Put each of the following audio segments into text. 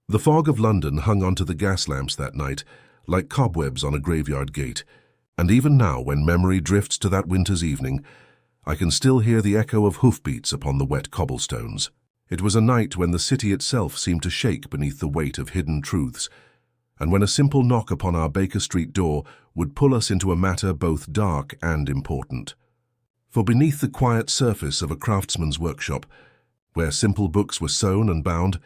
The fog of London hung onto the gas lamps that night, like cobwebs on a graveyard gate, and even now, when memory drifts to that winter's evening, I can still hear the echo of hoofbeats upon the wet cobblestones. It was a night when the city itself seemed to shake beneath the weight of hidden truths, and when a simple knock upon our Baker Street door would pull us into a matter both dark and important. For beneath the quiet surface of a craftsman's workshop, where simple books were sewn and bound,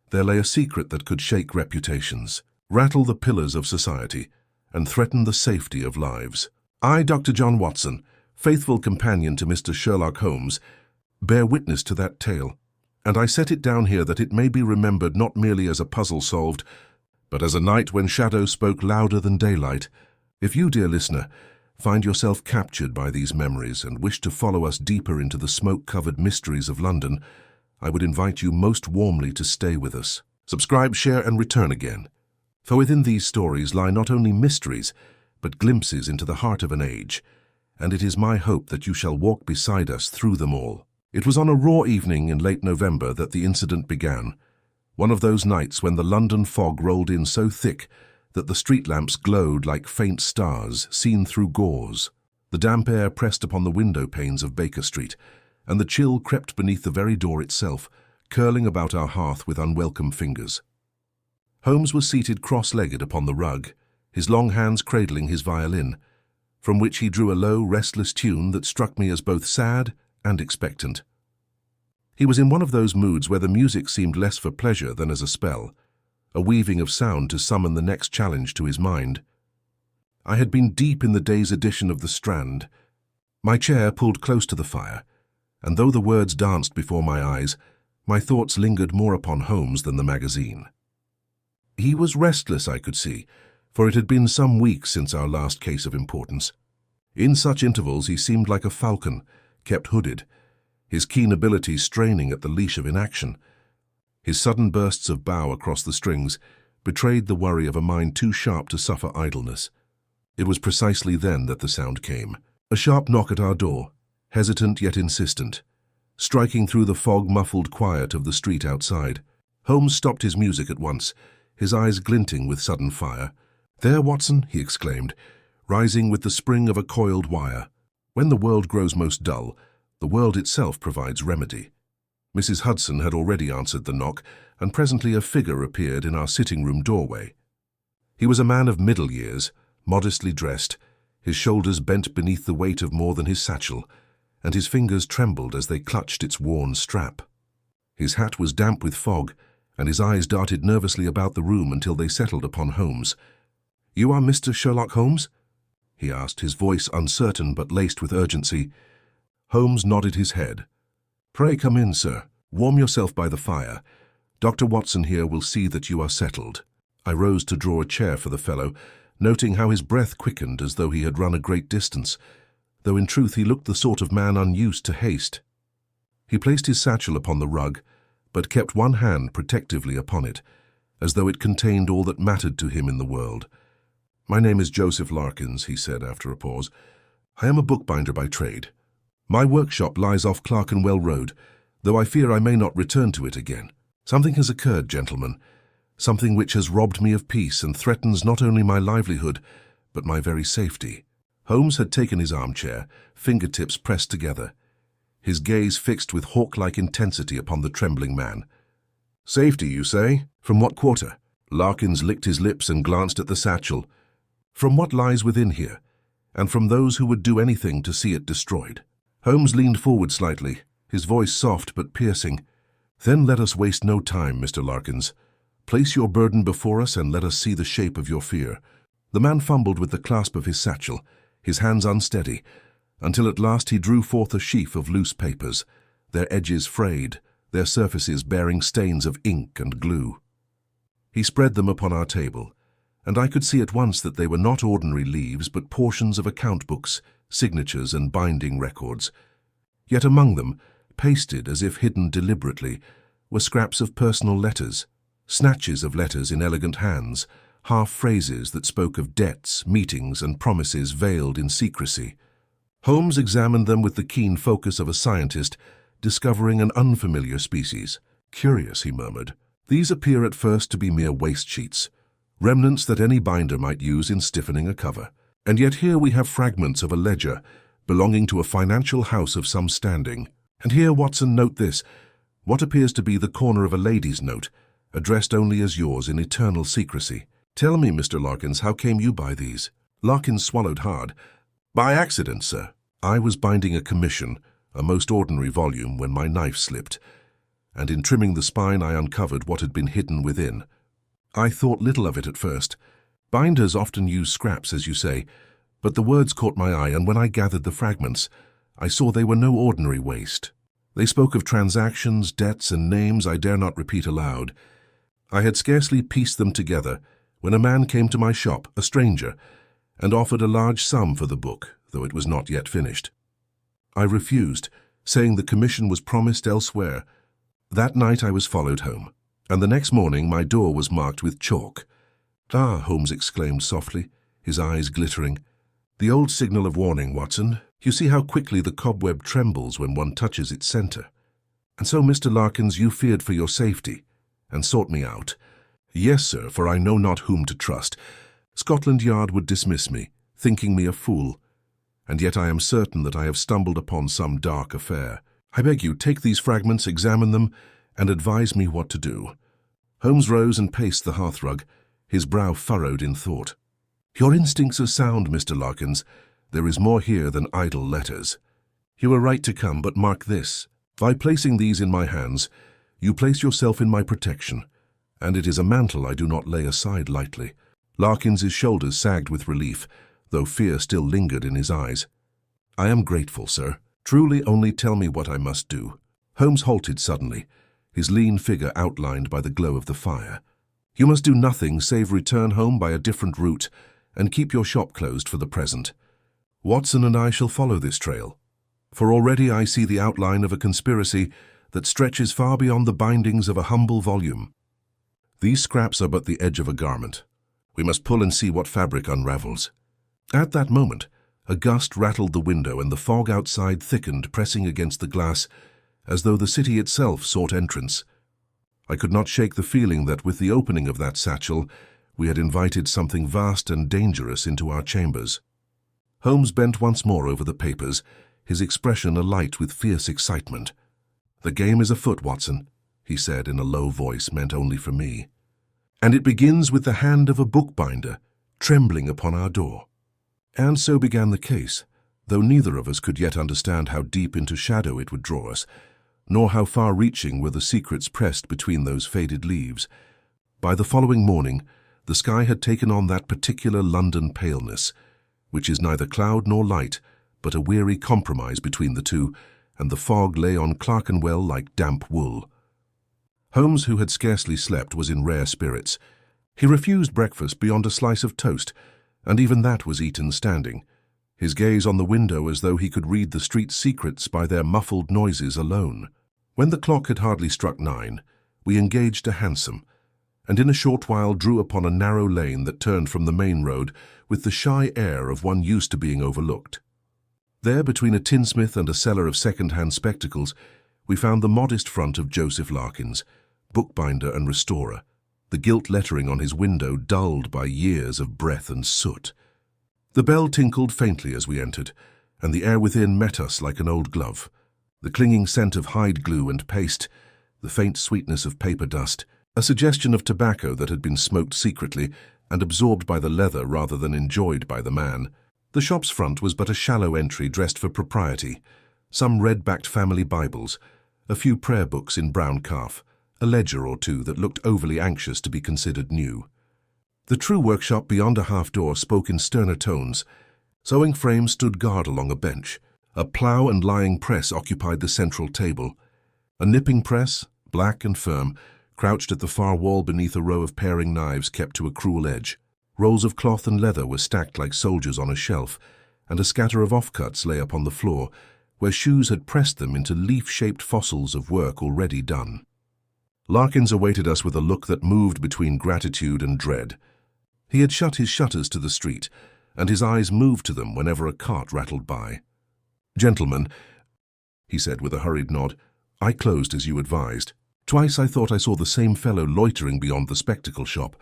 there lay a secret that could shake reputations, rattle the pillars of society, and threaten the safety of lives. I, Dr. John Watson, faithful companion to Mr. Sherlock Holmes, bear witness to that tale, and I set it down here that it may be remembered not merely as a puzzle solved, but as a night when shadows spoke louder than daylight. If you, dear listener, find yourself captured by these memories and wish to follow us deeper into the smoke-covered mysteries of London, I would invite you most warmly to stay with us. Subscribe, share, and return again. For within these stories lie not only mysteries, but glimpses into the heart of an age, and it is my hope that you shall walk beside us through them all. It was on a raw evening in late November that the incident began, one of those nights when the London fog rolled in so thick that the street lamps glowed like faint stars seen through gauze. The damp air pressed upon the window panes of Baker Street, and the chill crept beneath the very door itself, curling about our hearth with unwelcome fingers. Holmes was seated cross-legged upon the rug, his long hands cradling his violin, from which he drew a low, restless tune that struck me as both sad and expectant. He was in one of those moods where the music seemed less for pleasure than as a spell, a weaving of sound to summon the next challenge to his mind. I had been deep in the day's edition of The Strand. My chair pulled close to the fire, and though the words danced before my eyes, my thoughts lingered more upon Holmes than the magazine. He was restless, I could see, for it had been some weeks since our last case of importance. In such intervals he seemed like a falcon, kept hooded, his keen ability straining at the leash of inaction. His sudden bursts of bow across the strings betrayed the worry of a mind too sharp to suffer idleness. It was precisely then that the sound came. A sharp knock at our door, hesitant yet insistent, striking through the fog-muffled quiet of the street outside. Holmes stopped his music at once, his eyes glinting with sudden fire. "There, Watson," he exclaimed, rising with the spring of a coiled wire. "When the world grows most dull, the world itself provides remedy." Mrs. Hudson had already answered the knock, and presently a figure appeared in our sitting-room doorway. He was a man of middle years, modestly dressed, his shoulders bent beneath the weight of more than his satchel, and his fingers trembled as they clutched its worn strap. His hat was damp with fog, and his eyes darted nervously about the room until they settled upon Holmes. "You are Mr. Sherlock Holmes?" he asked, his voice uncertain but laced with urgency. Holmes nodded his head. "Pray come in, sir. Warm yourself by the fire. Dr. Watson here will see that you are settled." I rose to draw a chair for the fellow, noting how his breath quickened as though he had run a great distance, though in truth he looked the sort of man unused to haste. He placed his satchel upon the rug, but kept one hand protectively upon it, as though it contained all that mattered to him in the world. "My name is Joseph Larkins," he said after a pause. "I am a bookbinder by trade. My workshop lies off Clerkenwell Road, though I fear I may not return to it again. Something has occurred, gentlemen, something which has robbed me of peace and threatens not only my livelihood, but my very safety." Holmes had taken his armchair, fingertips pressed together, his gaze fixed with hawk-like intensity upon the trembling man. "Safety, you say? From what quarter?" Larkins licked his lips and glanced at the satchel. "From what lies within here, and from those who would do anything to see it destroyed." Holmes leaned forward slightly, his voice soft but piercing. "Then let us waste no time, Mr. Larkins. Place your burden before us and let us see the shape of your fear." The man fumbled with the clasp of his satchel, his hands unsteady, until at last he drew forth a sheaf of loose papers, their edges frayed, their surfaces bearing stains of ink and glue. He spread them upon our table, and I could see at once that they were not ordinary leaves but portions of account books, signatures and binding records. Yet among them, pasted as if hidden deliberately, were scraps of personal letters, snatches of letters in elegant hands, half-phrases that spoke of debts, meetings and promises veiled in secrecy. Holmes examined them with the keen focus of a scientist discovering an unfamiliar species. "Curious," he murmured. These appear at first to be mere waste sheets, remnants that any binder might use in stiffening a cover. And yet here we have fragments of a ledger belonging to a financial house of some standing. And here, Watson, note this, what appears to be the corner of a lady's note, addressed only as yours in eternal secrecy. Tell me, Mr. Larkins, how came you by these? Larkins swallowed hard. By accident, sir. I was binding a commission, a most ordinary volume, when my knife slipped, and in trimming the spine I uncovered what had been hidden within. I thought little of it at first. Binders often use scraps, as you say, but the words caught my eye, and when I gathered the fragments, I saw they were no ordinary waste. They spoke of transactions, debts, and names I dare not repeat aloud. I had scarcely pieced them together when a man came to my shop, a stranger, and offered a large sum for the book, though it was not yet finished. I refused, saying the commission was promised elsewhere. That night I was followed home, and the next morning my door was marked with chalk. "Ah," Holmes exclaimed softly, his eyes glittering. "The old signal of warning, Watson. You see how quickly the cobweb trembles when one touches its center. And so, Mr. Larkins, you feared for your safety, and sought me out." "Yes, sir, for I know not whom to trust. Scotland Yard would dismiss me, thinking me a fool, and yet I am certain that I have stumbled upon some dark affair. I beg you, take these fragments, examine them, and advise me what to do." Holmes rose and paced the hearthrug, his brow furrowed in thought. "Your instincts are sound, Mr. Larkins. There is more here than idle letters. You were right to come, but mark this. By placing these in my hands, you place yourself in my protection, and it is a mantle I do not lay aside lightly." Larkins's shoulders sagged with relief, though fear still lingered in his eyes. "I am grateful, sir. Truly, only tell me what I must do." Holmes halted suddenly, his lean figure outlined by the glow of the fire. "You must do nothing save return home by a different route, and keep your shop closed for the present. Watson and I shall follow this trail, for already I see the outline of a conspiracy that stretches far beyond the bindings of a humble volume. These scraps are but the edge of a garment. We must pull and see what fabric unravels." At that moment, a gust rattled the window and the fog outside thickened, pressing against the glass, as though the city itself sought entrance. I could not shake the feeling that with the opening of that satchel, we had invited something vast and dangerous into our chambers. Holmes bent once more over the papers, his expression alight with fierce excitement. "The game is afoot, Watson," he said in a low voice meant only for me. "And it begins with the hand of a bookbinder trembling upon our door." And so began the case, though neither of us could yet understand how deep into shadow it would draw us, nor how far-reaching were the secrets pressed between those faded leaves. By the following morning, the sky had taken on that particular London paleness, which is neither cloud nor light, but a weary compromise between the two, and the fog lay on Clerkenwell like damp wool. Holmes, who had scarcely slept, was in rare spirits. He refused breakfast beyond a slice of toast, and even that was eaten standing, his gaze on the window as though he could read the street's secrets by their muffled noises alone. When the clock had hardly struck 9, we engaged a hansom, and in a short while drew upon a narrow lane that turned from the main road with the shy air of one used to being overlooked. There, between a tinsmith and a seller of second-hand spectacles, we found the modest front of Joseph Larkins, bookbinder and restorer, the gilt lettering on his window dulled by years of breath and soot. The bell tinkled faintly as we entered, and the air within met us like an old glove. The clinging scent of hide glue and paste, the faint sweetness of paper dust, a suggestion of tobacco that had been smoked secretly and absorbed by the leather rather than enjoyed by the man. The shop's front was but a shallow entry dressed for propriety, some red-backed family Bibles, a few prayer books in brown calf, a ledger or two that looked overly anxious to be considered new. The true workshop beyond a half-door spoke in sterner tones. Sewing frames stood guard along a bench. A plough and lying press occupied the central table. A nipping press, black and firm, crouched at the far wall beneath a row of paring knives kept to a cruel edge. Rolls of cloth and leather were stacked like soldiers on a shelf, and a scatter of offcuts lay upon the floor, where shoes had pressed them into leaf-shaped fossils of work already done. Larkins awaited us with a look that moved between gratitude and dread. He had shut his shutters to the street, and his eyes moved to them whenever a cart rattled by. "Gentlemen," he said with a hurried nod, "I closed as you advised. Twice I thought I saw the same fellow loitering beyond the spectacle shop,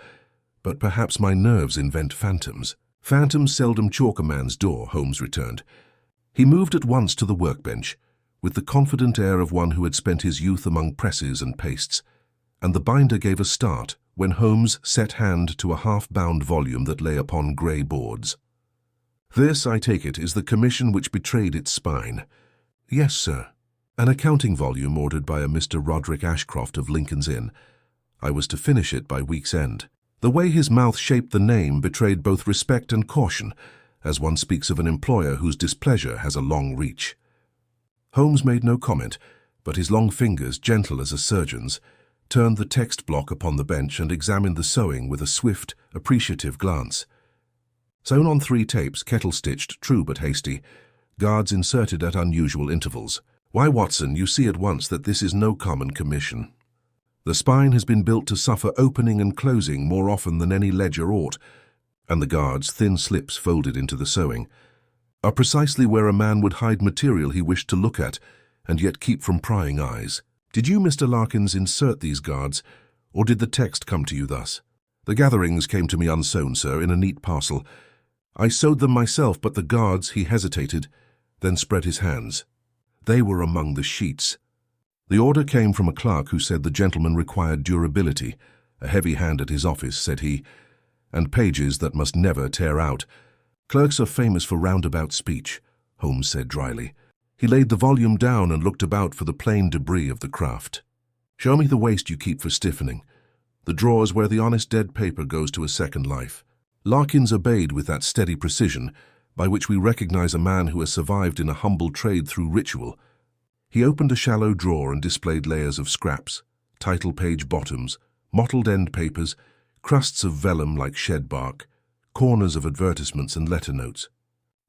but perhaps my nerves invent phantoms. Phantoms seldom chalk a man's door, Holmes returned. He moved at once to the workbench, with the confident air of one who had spent his youth among presses and pastes, and the binder gave a start when Holmes set hand to a half-bound volume that lay upon grey boards. "This, I take it, is the commission which betrayed its spine." "Yes, sir." "An accounting volume ordered by a Mr. Roderick Ashcroft of Lincoln's Inn. I was to finish it by week's end." The way his mouth shaped the name betrayed both respect and caution, as one speaks of an employer whose displeasure has a long reach. Holmes made no comment, but his long fingers, gentle as a surgeon's, turned the text block upon the bench and examined the sewing with a swift, appreciative glance. Sewn on 3 tapes, kettle-stitched, true but hasty, guards inserted at unusual intervals. "Why, Watson, you see at once that this is no common commission. The spine has been built to suffer opening and closing more often than any ledger ought, and the guards, thin slips folded into the sewing, are precisely where a man would hide material he wished to look at and yet keep from prying eyes. Did you, Mr. Larkins, insert these guards, or did the text come to you thus?" "The gatherings came to me unsewn, sir, in a neat parcel. I sewed them myself, but the guards," he hesitated, then spread his hands. "They were among the sheets." The order came from a clerk who said the gentleman required durability, a heavy hand at his office, said he, and pages that must never tear out. "Clerks are famous for roundabout speech," Holmes said dryly. He laid the volume down and looked about for the plain debris of the craft. "Show me the waste you keep for stiffening. The drawers where the honest dead paper goes to a second life." Larkins obeyed with that steady precision by which we recognize a man who has survived in a humble trade through ritual. He opened a shallow drawer and displayed layers of scraps, title page bottoms, mottled end papers, crusts of vellum like shed bark, corners of advertisements and letter notes.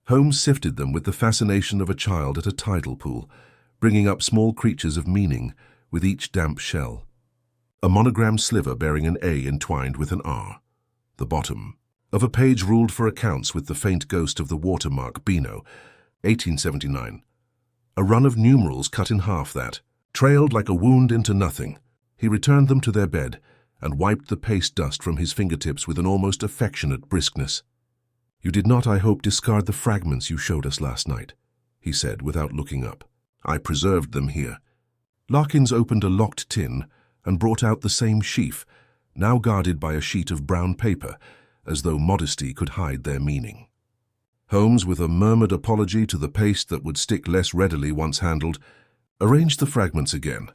Holmes sifted them with the fascination of a child at a tidal pool, bringing up small creatures of meaning with each damp shell. A monogrammed sliver bearing an A entwined with an R. The bottom of a page ruled for accounts with the faint ghost of the watermark Beano, 1879. A run of numerals cut in half that, trailed like a wound into nothing. He returned them to their bed and wiped the paste dust from his fingertips with an almost affectionate briskness. "You did not, I hope, discard the fragments you showed us last night," he said without looking up. "I preserved them here." Larkins opened a locked tin and brought out the same sheaf, now guarded by a sheet of brown paper, as though modesty could hide their meaning. Holmes, with a murmured apology to the paste that would stick less readily once handled, arranged the fragments again.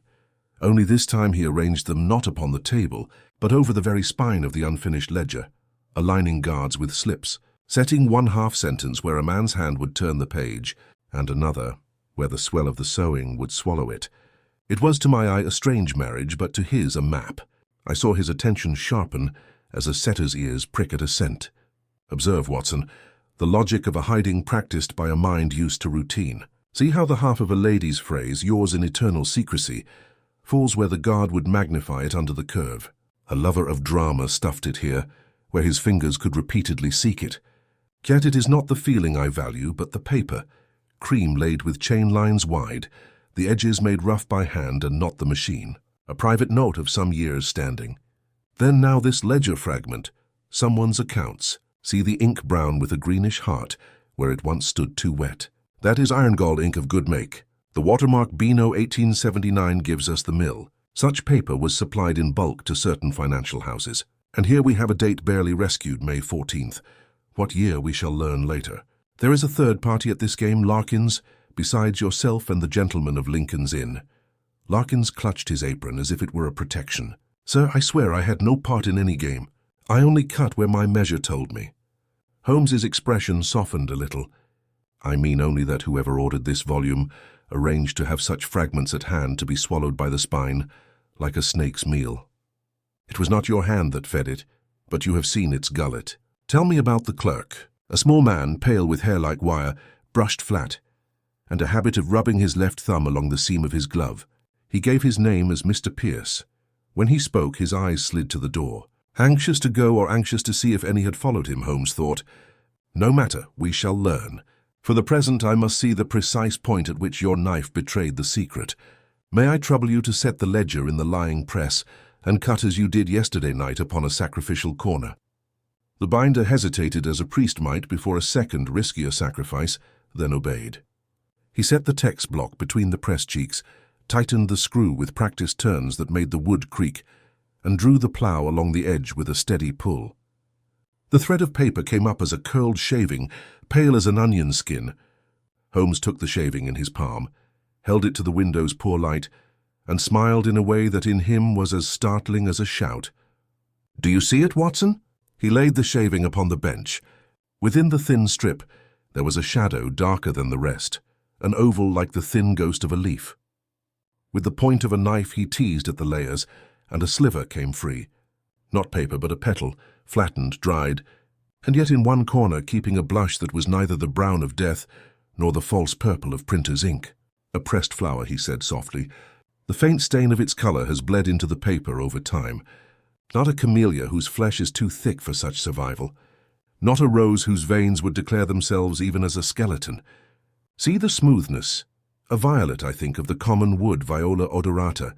Only this time he arranged them not upon the table, but over the very spine of the unfinished ledger, aligning guards with slips, setting one half-sentence where a man's hand would turn the page, and another where the swell of the sewing would swallow it. It was to my eye a strange marriage, but to his a map. I saw his attention sharpen as a setter's ears prick at a scent. Observe, Watson, the logic of a hiding practiced by a mind used to routine. See how the half of a lady's phrase, "yours in eternal secrecy," falls where the guard would magnify it under the curve. A lover of drama stuffed it here, where his fingers could repeatedly seek it. Yet it is not the feeling I value, but the paper, cream laid with chain lines wide, the edges made rough by hand and not the machine, a private note of some years' standing. Then now this ledger fragment, someone's accounts. See the ink brown with a greenish heart where it once stood too wet. That is iron-gall ink of good make. The watermark Beano 1879 gives us the mill. Such paper was supplied in bulk to certain financial houses. And here we have a date barely rescued, May 14th. What year we shall learn later. There is a third party at this game, Larkins, besides yourself and the gentleman of Lincoln's Inn. Larkins clutched his apron as if it were a protection. "Sir, I swear I had no part in any game. I only cut where my measure told me." Holmes's expression softened a little. "I mean only that whoever ordered this volume arranged to have such fragments at hand to be swallowed by the spine, like a snake's meal. It was not your hand that fed it, but you have seen its gullet. Tell me about the clerk." A small man, pale with hair like wire, brushed flat, and a habit of rubbing his left thumb along the seam of his glove. He gave his name as Mr. Pierce. When he spoke, his eyes slid to the door. Anxious to go or anxious to see if any had followed him, Holmes thought. No matter, we shall learn. For the present, I must see the precise point at which your knife betrayed the secret. May I trouble you to set the ledger in the lying press and cut as you did yesterday night upon a sacrificial corner? The binder hesitated as a priest might before a second, riskier sacrifice, then obeyed. He set the text block between the press cheeks, tightened the screw with practiced turns that made the wood creak, and drew the plough along the edge with a steady pull. The thread of paper came up as a curled shaving, pale as an onion skin. Holmes took the shaving in his palm, held it to the window's poor light, and smiled in a way that in him was as startling as a shout. "Do you see it, Watson?" He laid the shaving upon the bench. Within the thin strip, there was a shadow darker than the rest, an oval like the thin ghost of a leaf. With the point of a knife he teased at the layers, and a sliver came free. Not paper, but a petal, flattened, dried, and yet in one corner keeping a blush that was neither the brown of death nor the false purple of printer's ink. "A pressed flower," he said softly. "The faint stain of its color has bled into the paper over time. Not a camellia whose flesh is too thick for such survival. Not a rose whose veins would declare themselves even as a skeleton. See the smoothness. A violet, I think, of the common wood Viola odorata,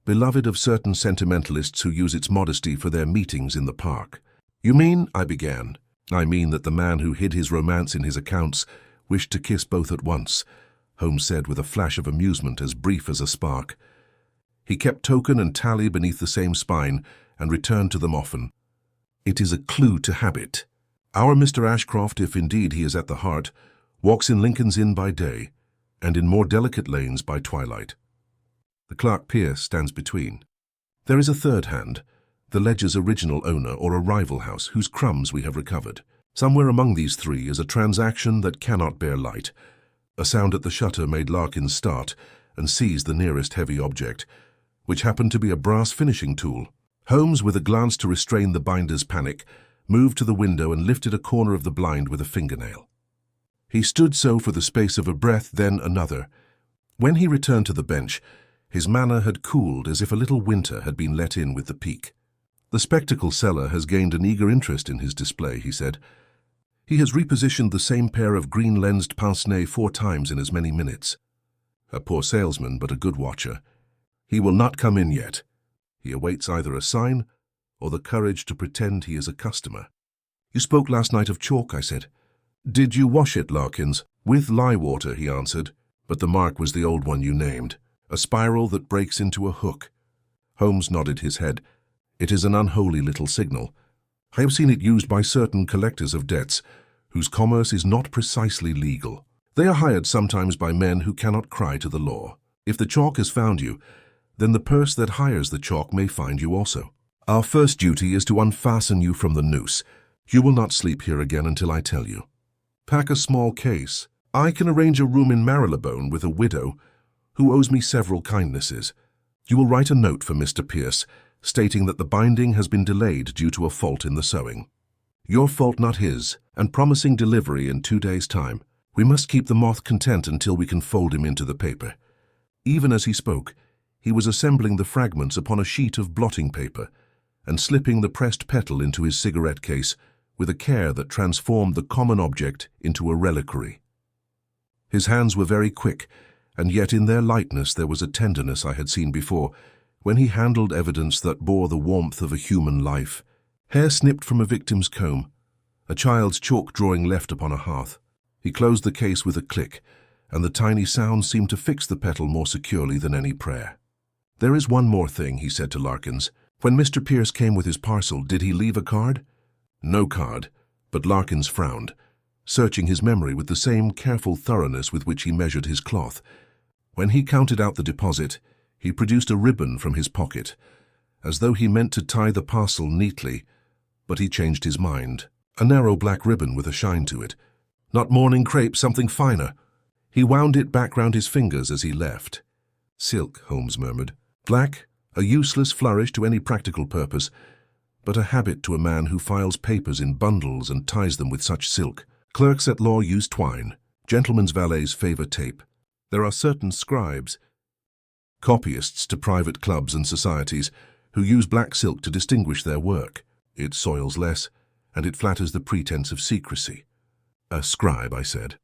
beloved of certain sentimentalists who use its modesty for their meetings in the park." "You mean," I began. "I mean that the man who hid his romance in his accounts wished to kiss both at once," Holmes said with a flash of amusement as brief as a spark. "He kept token and tally beneath the same spine, and returned to them often. It is a clue to habit. Our Mr. Ashcroft, if indeed he is at the heart, walks in Lincoln's Inn by day, and in more delicate lanes by twilight. The clerk Pierce stands between. There is a third hand, the ledger's original owner or a rival house whose crumbs we have recovered. Somewhere among these three is a transaction that cannot bear light. A sound at the shutter made Larkins start and seize the nearest heavy object, which happened to be a brass finishing tool. Holmes, with a glance to restrain the binder's panic, moved to the window and lifted a corner of the blind with a fingernail. He stood so for the space of a breath, then another. When he returned to the bench, his manner had cooled as if a little winter had been let in with the peak. "The spectacle seller has gained an eager interest in his display," he said. "He has repositioned the same pair of green-lensed pince-nez 4 times in as many minutes. A poor salesman, but a good watcher. He will not come in yet. He awaits either a sign or the courage to pretend he is a customer." "You spoke last night of chalk," I said. "Did you wash it, Larkins?" "With lye water," he answered, "but the mark was the old one you named, a spiral that breaks into a hook." Holmes nodded his head. "It is an unholy little signal. I have seen it used by certain collectors of debts, whose commerce is not precisely legal. They are hired sometimes by men who cannot cry to the law. If the chalk has found you, then the purse that hires the chalk may find you also. Our first duty is to unfasten you from the noose. You will not sleep here again until I tell you. Pack a small case. I can arrange a room in Marylebone with a widow who owes me several kindnesses. You will write a note for Mr. Pierce, stating that the binding has been delayed due to a fault in the sewing. Your fault, not his, and promising delivery in 2 days' time. We must keep the moth content until we can fold him into the paper." Even as he spoke, he was assembling the fragments upon a sheet of blotting paper and slipping the pressed petal into his cigarette case with a care that transformed the common object into a reliquary. His hands were very quick, and yet in their lightness there was a tenderness I had seen before, when he handled evidence that bore the warmth of a human life. Hair snipped from a victim's comb, a child's chalk drawing left upon a hearth. He closed the case with a click, and the tiny sound seemed to fix the petal more securely than any prayer. "There is one more thing," he said to Larkins. "When Mr. Pierce came with his parcel, did he leave a card?" "No card," but Larkins frowned, searching his memory with the same careful thoroughness with which he measured his cloth. When he counted out the deposit, he produced a ribbon from his pocket, as though he meant to tie the parcel neatly, but he changed his mind. A narrow black ribbon with a shine to it. "Not morning crepe, something finer." He wound it back round his fingers as he left. "Silk," Holmes murmured. "Black, a useless flourish to any practical purpose, but a habit to a man who files papers in bundles and ties them with such silk. Clerks at law use twine. Gentlemen's valets favor tape. There are certain scribes, copyists to private clubs and societies, who use black silk to distinguish their work. It soils less, and it flatters the pretense of secrecy." "A scribe," I said.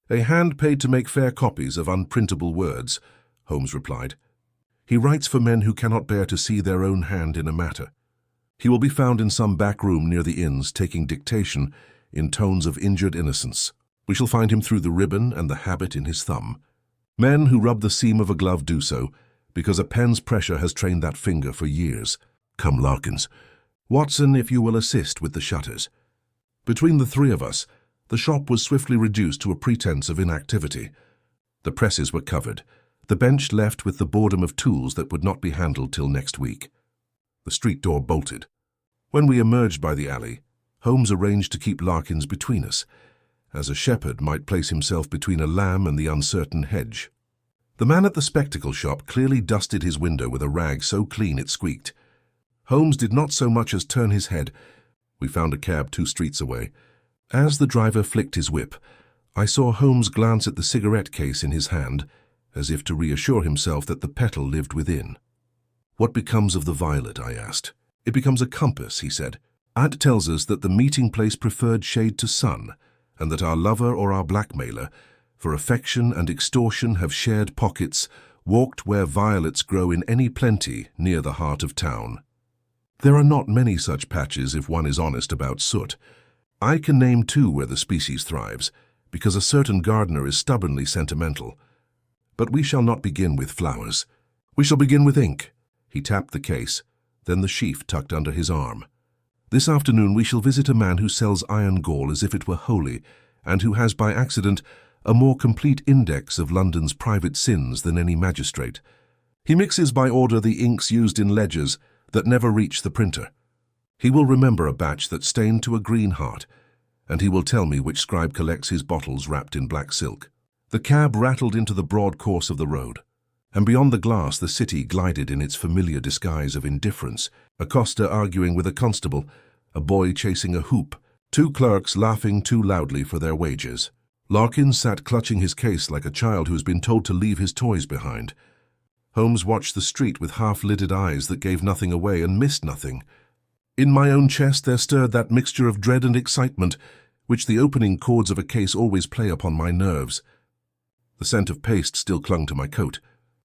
"A hand paid to make fair copies of unprintable words," Holmes replied. He writes for men who cannot bear to see their own hand in a matter. He will be found in some back room near the inns taking dictation in tones of injured innocence. We shall find him through the ribbon and the habit in his thumb. Men who rub the seam of a glove do so, because a pen's pressure has trained that finger for years. Come, Larkins. Watson, if you will assist with the shutters. Between the three of us, the shop was swiftly reduced to a pretense of inactivity. The presses were covered, the bench left with the boredom of tools that would not be handled till next week. The street door bolted. When we emerged by the alley, Holmes arranged to keep Larkins between us, as a shepherd might place himself between a lamb and the uncertain hedge. The man at the spectacle shop clearly dusted his window with a rag so clean it squeaked. Holmes did not so much as turn his head. We found a cab 2 streets away. As the driver flicked his whip, I saw Holmes glance at the cigarette case in his hand, as if to reassure himself that the petal lived within. "What becomes of the violet?" I asked. "It becomes a compass," he said. "It tells us that the meeting place preferred shade to sun, and that our lover or our blackmailer, for affection and extortion, have shared pockets, walked where violets grow in any plenty near the heart of town. There are not many such patches if one is honest about soot. I can name 2 where the species thrives, because a certain gardener is stubbornly sentimental. But we shall not begin with flowers. We shall begin with ink." He tapped the case, then the sheaf tucked under his arm. "This afternoon we shall visit a man who sells iron gall as if it were holy, and who has by accident a more complete index of London's private sins than any magistrate. He mixes by order the inks used in ledgers that never reach the printer. He will remember a batch that stained to a green heart, and he will tell me which scribe collects his bottles wrapped in black silk." The cab rattled into the broad course of the road, and beyond the glass the city glided in its familiar disguise of indifference, a coster arguing with a constable, a boy chasing a hoop, 2 clerks laughing too loudly for their wages. Larkins sat clutching his case like a child who has been told to leave his toys behind. Holmes watched the street with half-lidded eyes that gave nothing away and missed nothing. In my own chest there stirred that mixture of dread and excitement which the opening chords of a case always play upon my nerves. The scent of paste still clung to my coat.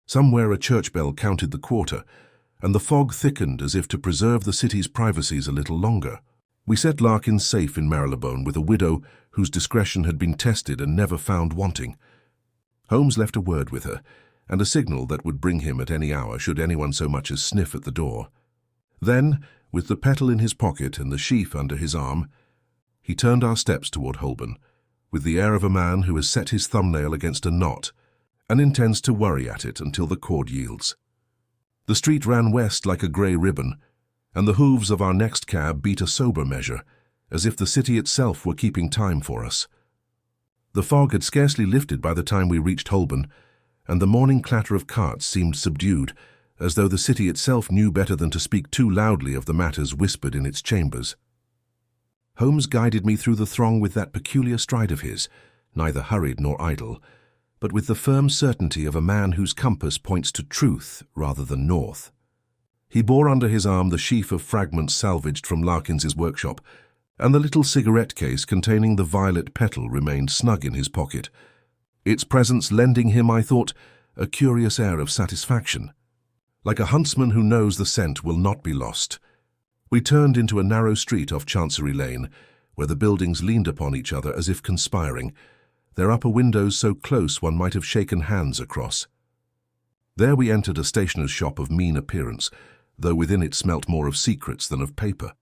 Somewhere a church bell counted the quarter, and the fog thickened as if to preserve the city's privacies a little longer. We set Larkins safe in Marylebone with a widow whose discretion had been tested and never found wanting. Holmes left a word with her, and a signal that would bring him at any hour should anyone so much as sniff at the door. Then, with the petal in his pocket and the sheaf under his arm, he turned our steps toward Holborn, with the air of a man who has set his thumbnail against a knot and intends to worry at it until the cord yields. The street ran west like a grey ribbon, and the hooves of our next cab beat a sober measure, as if the city itself were keeping time for us. The fog had scarcely lifted by the time we reached Holborn, and the morning clatter of carts seemed subdued, as though the city itself knew better than to speak too loudly of the matters whispered in its chambers. Holmes guided me through the throng with that peculiar stride of his, neither hurried nor idle, but with the firm certainty of a man whose compass points to truth rather than north. He bore under his arm the sheaf of fragments salvaged from Larkins's workshop, and the little cigarette case containing the violet petal remained snug in his pocket, its presence lending him, I thought, a curious air of satisfaction. Like a huntsman who knows the scent will not be lost. We turned into a narrow street off Chancery Lane, where the buildings leaned upon each other as if conspiring, their upper windows so close one might have shaken hands across. There we entered a stationer's shop of mean appearance, though within it smelt more of secrets than of paper.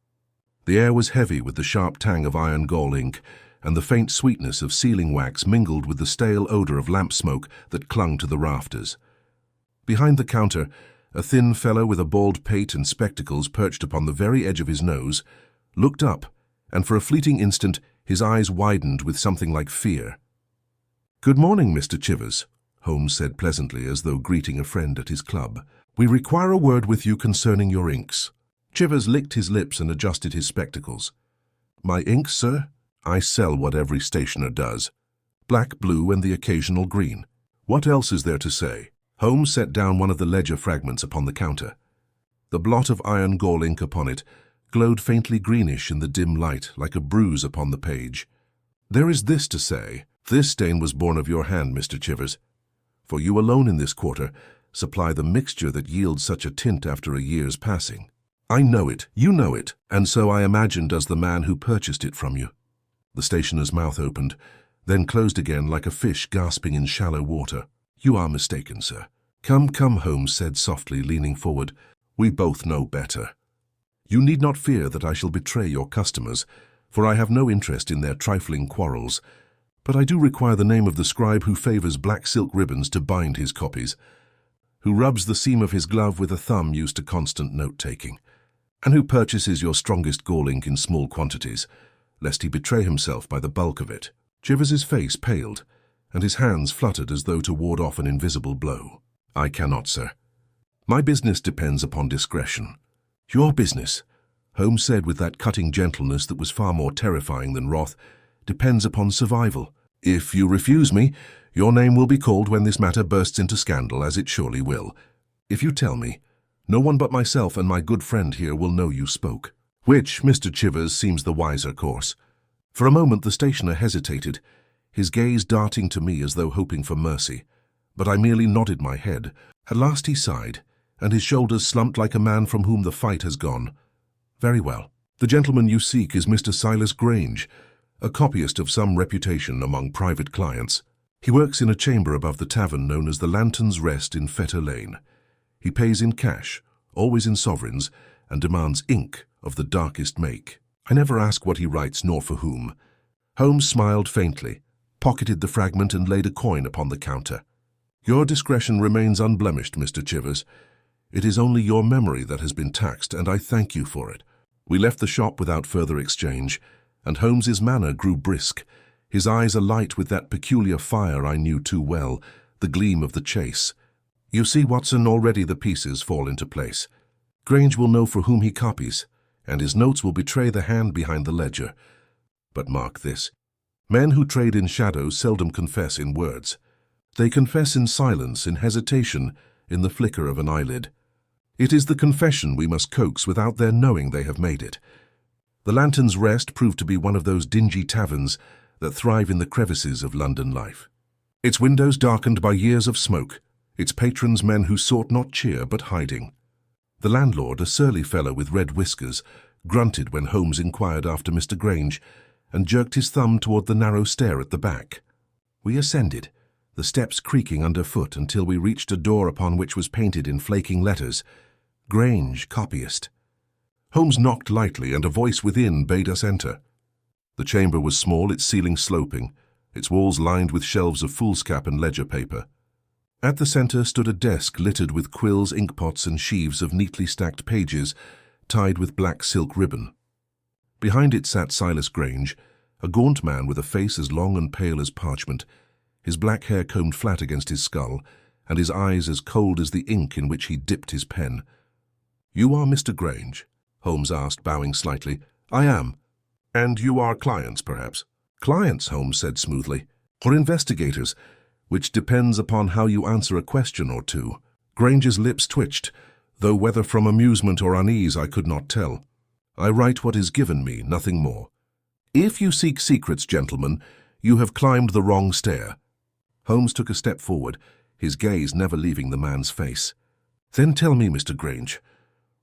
The air was heavy with the sharp tang of iron gall ink, and the faint sweetness of sealing wax mingled with the stale odour of lamp smoke that clung to the rafters. Behind the counter, a thin fellow with a bald pate and spectacles perched upon the very edge of his nose, looked up, and for a fleeting instant his eyes widened with something like fear. "Good morning, Mr. Chivers," Holmes said pleasantly as though greeting a friend at his club. "We require a word with you concerning your inks." Chivers licked his lips and adjusted his spectacles. "My inks, sir? I sell what every stationer does. Black, blue, and the occasional green. What else is there to say?" Holmes set down one of the ledger fragments upon the counter. The blot of iron gall ink upon it glowed faintly greenish in the dim light, like a bruise upon the page. "There is this to say. This stain was born of your hand, Mr. Chivers. For you alone in this quarter, supply the mixture that yields such a tint after a year's passing. I know it, you know it, and so I imagine does the man who purchased it from you. The stationer's mouth opened, then closed again like a fish gasping in shallow water. You are mistaken, sir. Come, come, Holmes said softly, leaning forward. We both know better. You need not fear that I shall betray your customers, for I have no interest in their trifling quarrels, but I do require the name of the scribe who favors black silk ribbons to bind his copies, who rubs the seam of his glove with a thumb used to constant note-taking, and who purchases your strongest gall ink in small quantities, lest he betray himself by the bulk of it. Chivers's face paled, and his hands fluttered as though to ward off an invisible blow. I cannot, sir. My business depends upon discretion. Your business, Holmes said with that cutting gentleness that was far more terrifying than wrath, depends upon survival. If you refuse me, your name will be called when this matter bursts into scandal, as it surely will. If you tell me, no one but myself and my good friend here will know you spoke. Which, Mr. Chivers, seems the wiser course. For a moment the stationer hesitated, his gaze darting to me as though hoping for mercy. But I merely nodded my head. At last he sighed, and his shoulders slumped like a man from whom the fight has gone. Very well. The gentleman you seek is Mr. Silas Grange, a copyist of some reputation among private clients. He works in a chamber above the tavern known as the Lantern's Rest in Fetter Lane. He pays in cash, always in sovereigns, and demands ink of the darkest make. I never ask what he writes nor for whom. Holmes smiled faintly, pocketed the fragment and laid a coin upon the counter. Your discretion remains unblemished, Mr. Chivers. It is only your memory that has been taxed, and I thank you for it. We left the shop without further exchange, and Holmes's manner grew brisk, his eyes alight with that peculiar fire I knew too well, the gleam of the chase. You see, Watson, already the pieces fall into place. Grange will know for whom he copies, and his notes will betray the hand behind the ledger. But mark this. Men who trade in shadows seldom confess in words. They confess in silence, in hesitation, in the flicker of an eyelid. It is the confession we must coax without their knowing they have made it. The Lantern's Rest proved to be one of those dingy taverns that thrive in the crevices of London life. Its windows darkened by years of smoke, its patrons men who sought not cheer but hiding. The landlord, a surly fellow with red whiskers, grunted when Holmes inquired after Mr. Grange, and jerked his thumb toward the narrow stair at the back. We ascended, the steps creaking underfoot until we reached a door upon which was painted in flaking letters, Grange, copyist. Holmes knocked lightly, and a voice within bade us enter. The chamber was small, its ceiling sloping, its walls lined with shelves of foolscap and ledger paper. At the center stood a desk littered with quills, inkpots, and sheaves of neatly stacked pages, tied with black silk ribbon. Behind it sat Silas Grange, a gaunt man with a face as long and pale as parchment, his black hair combed flat against his skull, and his eyes as cold as the ink in which he dipped his pen. You are Mr. Grange? Holmes asked, bowing slightly. I am. And you are clients, perhaps? Clients, Holmes said smoothly, or investigators, which depends upon how you answer a question or two. Grange's lips twitched, though whether from amusement or unease I could not tell. I write what is given me, nothing more. If you seek secrets, gentlemen, you have climbed the wrong stair. Holmes took a step forward, his gaze never leaving the man's face. Then tell me, Mr. Grange,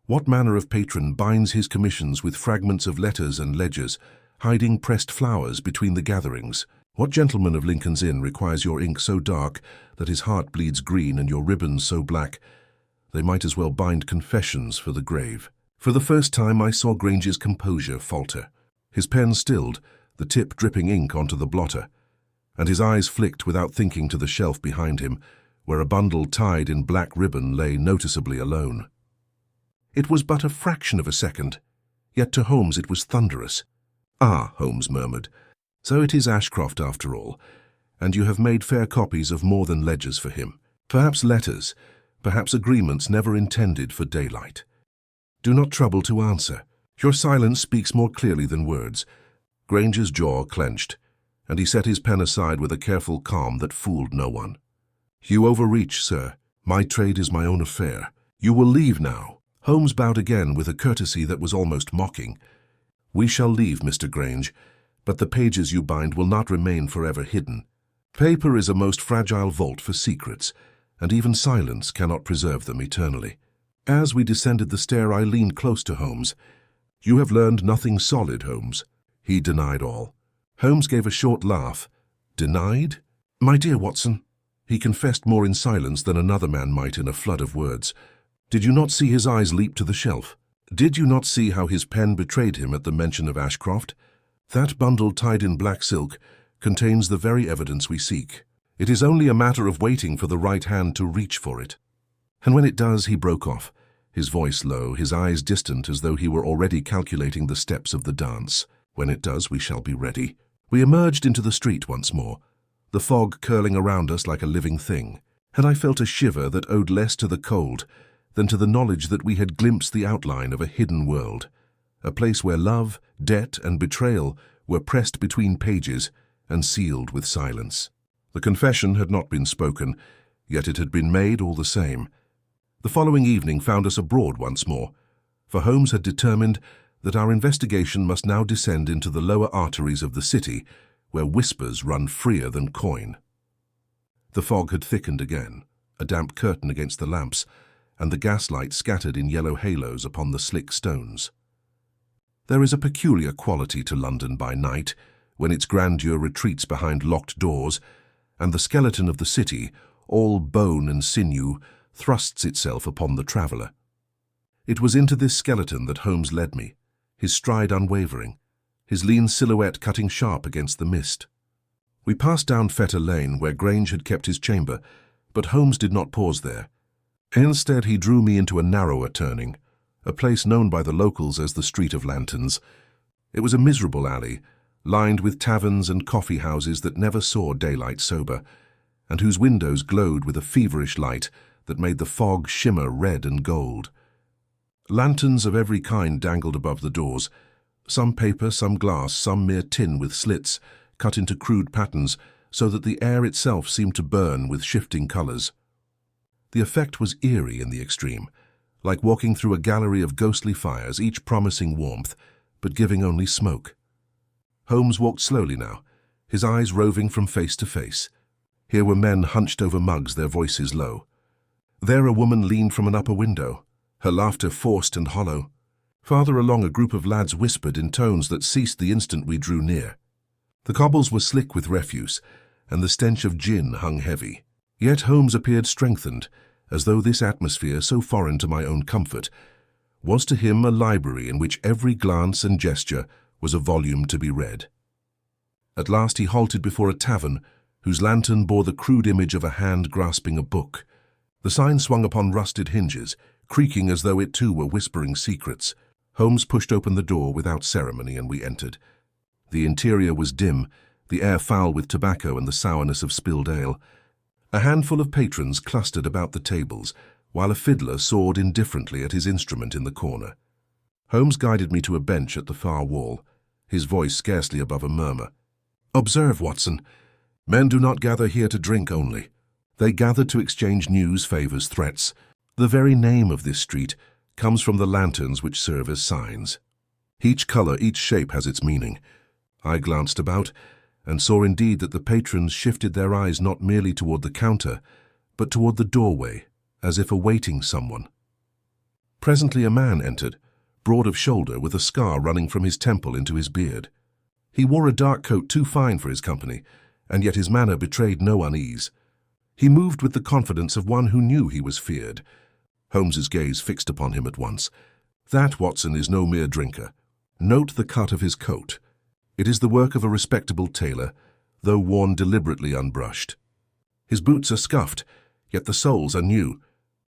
what manner of patron binds his commissions with fragments of letters and ledgers, hiding pressed flowers between the gatherings? What gentleman of Lincoln's Inn requires your ink so dark that his heart bleeds green and your ribbons so black they might as well bind confessions for the grave? For the first time I saw Grange's composure falter. His pen stilled, the tip dripping ink onto the blotter, and his eyes flicked without thinking to the shelf behind him, where a bundle tied in black ribbon lay noticeably alone. It was but a fraction of a second, yet to Holmes it was thunderous. Ah, Holmes murmured, so it is Ashcroft after all, and you have made fair copies of more than ledgers for him. Perhaps letters, perhaps agreements never intended for daylight. Do not trouble to answer. Your silence speaks more clearly than words. Grange's jaw clenched, and he set his pen aside with a careful calm that fooled no one. You overreach, sir. My trade is my own affair. You will leave now. Holmes bowed again with a courtesy that was almost mocking. We shall leave, Mr. Grange, but the pages you bind will not remain forever hidden. Paper is a most fragile vault for secrets, and even silence cannot preserve them eternally. As we descended the stair, I leaned close to Holmes. "You have learned nothing solid, Holmes." He denied all. Holmes gave a short laugh. "Denied? My dear Watson." He confessed more in silence than another man might in a flood of words. "Did you not see his eyes leap to the shelf? Did you not see how his pen betrayed him at the mention of Ashcroft? That bundle tied in black silk contains the very evidence we seek. It is only a matter of waiting for the right hand to reach for it." And when it does, he broke off, his voice low, his eyes distant as though he were already calculating the steps of the dance. "When it does, we shall be ready." We emerged into the street once more, the fog curling around us like a living thing, and I felt a shiver that owed less to the cold than to the knowledge that we had glimpsed the outline of a hidden world, a place where love, debt, and betrayal were pressed between pages and sealed with silence. The confession had not been spoken, yet it had been made all the same. The following evening found us abroad once more, for Holmes had determined that our investigation must now descend into the lower arteries of the city, where whispers run freer than coin. The fog had thickened again, a damp curtain against the lamps, and the gaslight scattered in yellow halos upon the slick stones. There is a peculiar quality to London by night, when its grandeur retreats behind locked doors, and the skeleton of the city, all bone and sinew, thrusts itself upon the traveller. It was into this skeleton that Holmes led me, his stride unwavering, his lean silhouette cutting sharp against the mist. We passed down Fetter Lane, where Grange had kept his chamber, but Holmes did not pause there. Instead, he drew me into a narrower turning, a place known by the locals as the Street of Lanterns. It was a miserable alley, lined with taverns and coffee houses that never saw daylight sober, and whose windows glowed with a feverish light that made the fog shimmer red and gold. Lanterns of every kind dangled above the doors, some paper, some glass, some mere tin with slits, cut into crude patterns, so that the air itself seemed to burn with shifting colours. The effect was eerie in the extreme, like walking through a gallery of ghostly fires, each promising warmth, but giving only smoke. Holmes walked slowly now, his eyes roving from face to face. Here were men hunched over mugs, their voices low. There a woman leaned from an upper window, her laughter forced and hollow. Farther along, a group of lads whispered in tones that ceased the instant we drew near. The cobbles were slick with refuse, and the stench of gin hung heavy. Yet Holmes appeared strengthened, as though this atmosphere, so foreign to my own comfort, was to him a library in which every glance and gesture was a volume to be read. At last he halted before a tavern whose lantern bore the crude image of a hand grasping a book. The sign swung upon rusted hinges, creaking as though it too were whispering secrets. Holmes pushed open the door without ceremony, and we entered. The interior was dim, the air foul with tobacco and the sourness of spilled ale. A handful of patrons clustered about the tables, while a fiddler sawed indifferently at his instrument in the corner. Holmes guided me to a bench at the far wall, his voice scarcely above a murmur. "Observe, Watson, men do not gather here to drink only. They gather to exchange news, favours, threats. The very name of this street comes from the lanterns which serve as signs. Each colour, each shape has its meaning." I glanced about, and saw indeed that the patrons shifted their eyes not merely toward the counter, but toward the doorway, as if awaiting someone. Presently a man entered, broad of shoulder, with a scar running from his temple into his beard. He wore a dark coat too fine for his company, and yet his manner betrayed no unease. He moved with the confidence of one who knew he was feared. Holmes's gaze fixed upon him at once. "That, Watson, is no mere drinker. Note the cut of his coat. It is the work of a respectable tailor, though worn deliberately unbrushed. His boots are scuffed, yet the soles are new.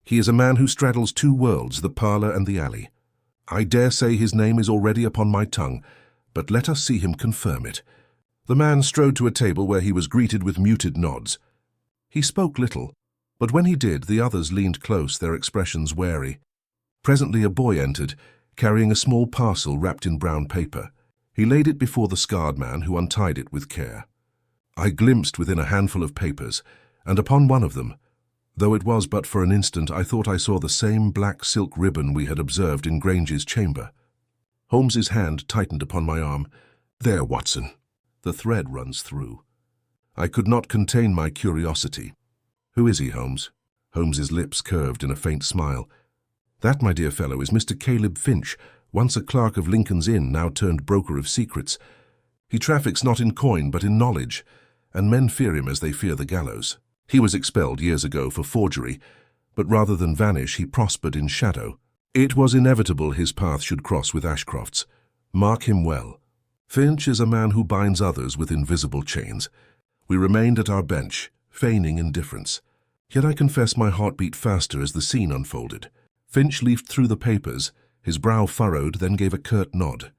He is a man who straddles two worlds, the parlour and the alley. I dare say his name is already upon my tongue, but let us see him confirm it." The man strode to a table where he was greeted with muted nods. He spoke little, but when he did, the others leaned close, their expressions wary. Presently a boy entered, carrying a small parcel wrapped in brown paper. He laid it before the scarred man, who untied it with care. I glimpsed within a handful of papers, and upon one of them, though it was but for an instant, I thought I saw the same black silk ribbon we had observed in Grange's chamber. Holmes's hand tightened upon my arm. "There, Watson. The thread runs through." I could not contain my curiosity. "Who is he, Holmes?" Holmes's lips curved in a faint smile. "That, my dear fellow, is Mr. Caleb Finch, once a clerk of Lincoln's Inn, now turned broker of secrets. He traffics not in coin but in knowledge, and men fear him as they fear the gallows. He was expelled years ago for forgery, but rather than vanish, he prospered in shadow. It was inevitable his path should cross with Ashcroft's. Mark him well. Finch is a man who binds others with invisible chains. We remained at our bench, feigning indifference. Yet I confess my heart beat faster as the scene unfolded. Finch leafed through the papers, his brow furrowed, then gave a curt nod.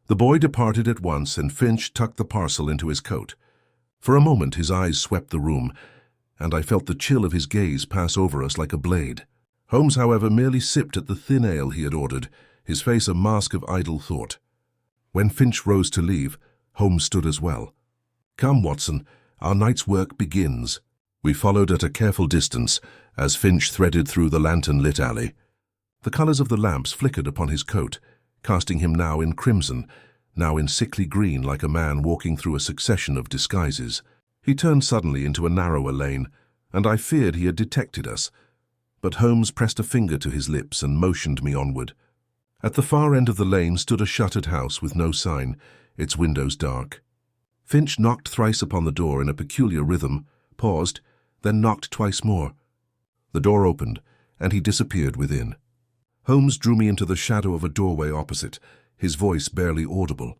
The boy departed at once, and Finch tucked the parcel into his coat. For a moment his eyes swept the room, and I felt the chill of his gaze pass over us like a blade. Holmes, however, merely sipped at the thin ale he had ordered, his face a mask of idle thought. When Finch rose to leave, Holmes stood as well. "Come, Watson, our night's work begins." We followed at a careful distance as Finch threaded through the lantern-lit alley. The colours of the lamps flickered upon his coat, casting him now in crimson, now in sickly green, like a man walking through a succession of disguises. He turned suddenly into a narrower lane, and I feared he had detected us. But Holmes pressed a finger to his lips and motioned me onward. At the far end of the lane stood a shuttered house with no sign, its windows dark. Finch knocked thrice upon the door in a peculiar rhythm, paused, then knocked twice more. The door opened, and he disappeared within. Holmes drew me into the shadow of a doorway opposite, his voice barely audible.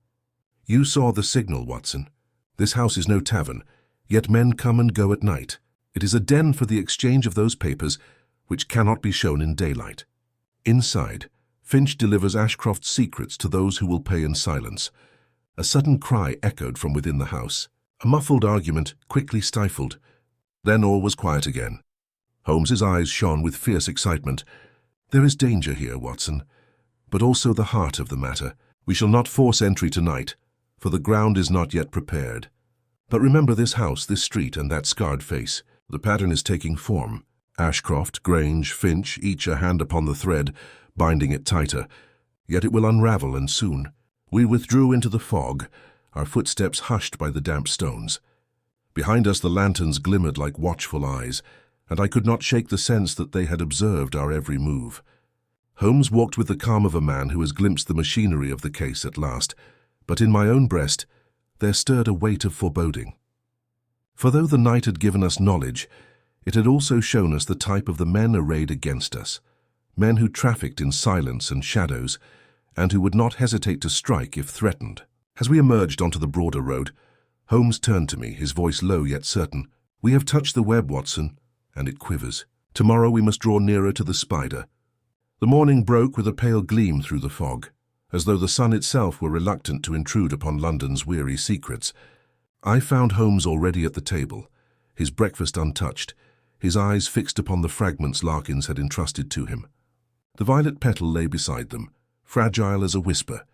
"You saw the signal, Watson. This house is no tavern, yet men come and go at night. It is a den for the exchange of those papers which cannot be shown in daylight. Inside, Finch delivers Ashcroft's secrets to those who will pay in silence." A sudden cry echoed from within the house, a muffled argument quickly stifled. Then all was quiet again. Holmes's eyes shone with fierce excitement. "There is danger here, Watson, but also the heart of the matter. We shall not force entry tonight, for the ground is not yet prepared. But remember this house, this street, and that scarred face. The pattern is taking form. Ashcroft, Grange, Finch, each a hand upon the thread, binding it tighter. Yet it will unravel, and soon." We withdrew into the fog, our footsteps hushed by the damp stones. Behind us the lanterns glimmered like watchful eyes, and I could not shake the sense that they had observed our every move. Holmes walked with the calm of a man who has glimpsed the machinery of the case at last, but in my own breast there stirred a weight of foreboding. For though the night had given us knowledge, it had also shown us the type of the men arrayed against us, men who trafficked in silence and shadows, and who would not hesitate to strike if threatened. As we emerged onto the broader road, Holmes turned to me, his voice low yet certain. "We have touched the web, Watson, and it quivers. Tomorrow we must draw nearer to the spider." The morning broke with a pale gleam through the fog, as though the sun itself were reluctant to intrude upon London's weary secrets. I found Holmes already at the table, his breakfast untouched, his eyes fixed upon the fragments Larkins had entrusted to him. The violet petal lay beside them, fragile as a whisper,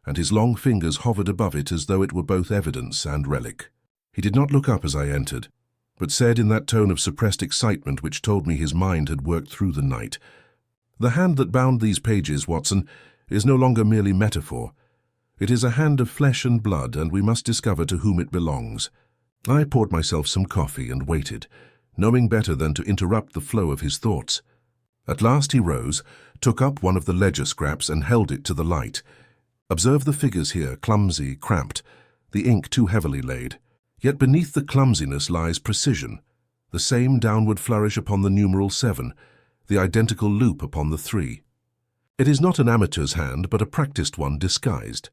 and his long fingers hovered above it as though it were both evidence and relic. He did not look up as I entered, but said in that tone of suppressed excitement which told me his mind had worked through the night, "The hand that bound these pages, Watson, is no longer merely metaphor. It is a hand of flesh and blood, and we must discover to whom it belongs." I poured myself some coffee and waited, knowing better than to interrupt the flow of his thoughts. At last he rose, took up one of the ledger scraps and held it to the light. "Observe the figures here, clumsy, cramped, the ink too heavily laid. Yet beneath the clumsiness lies precision, the same downward flourish upon the numeral 7, the identical loop upon the 3. It is not an amateur's hand, but a practiced one disguised.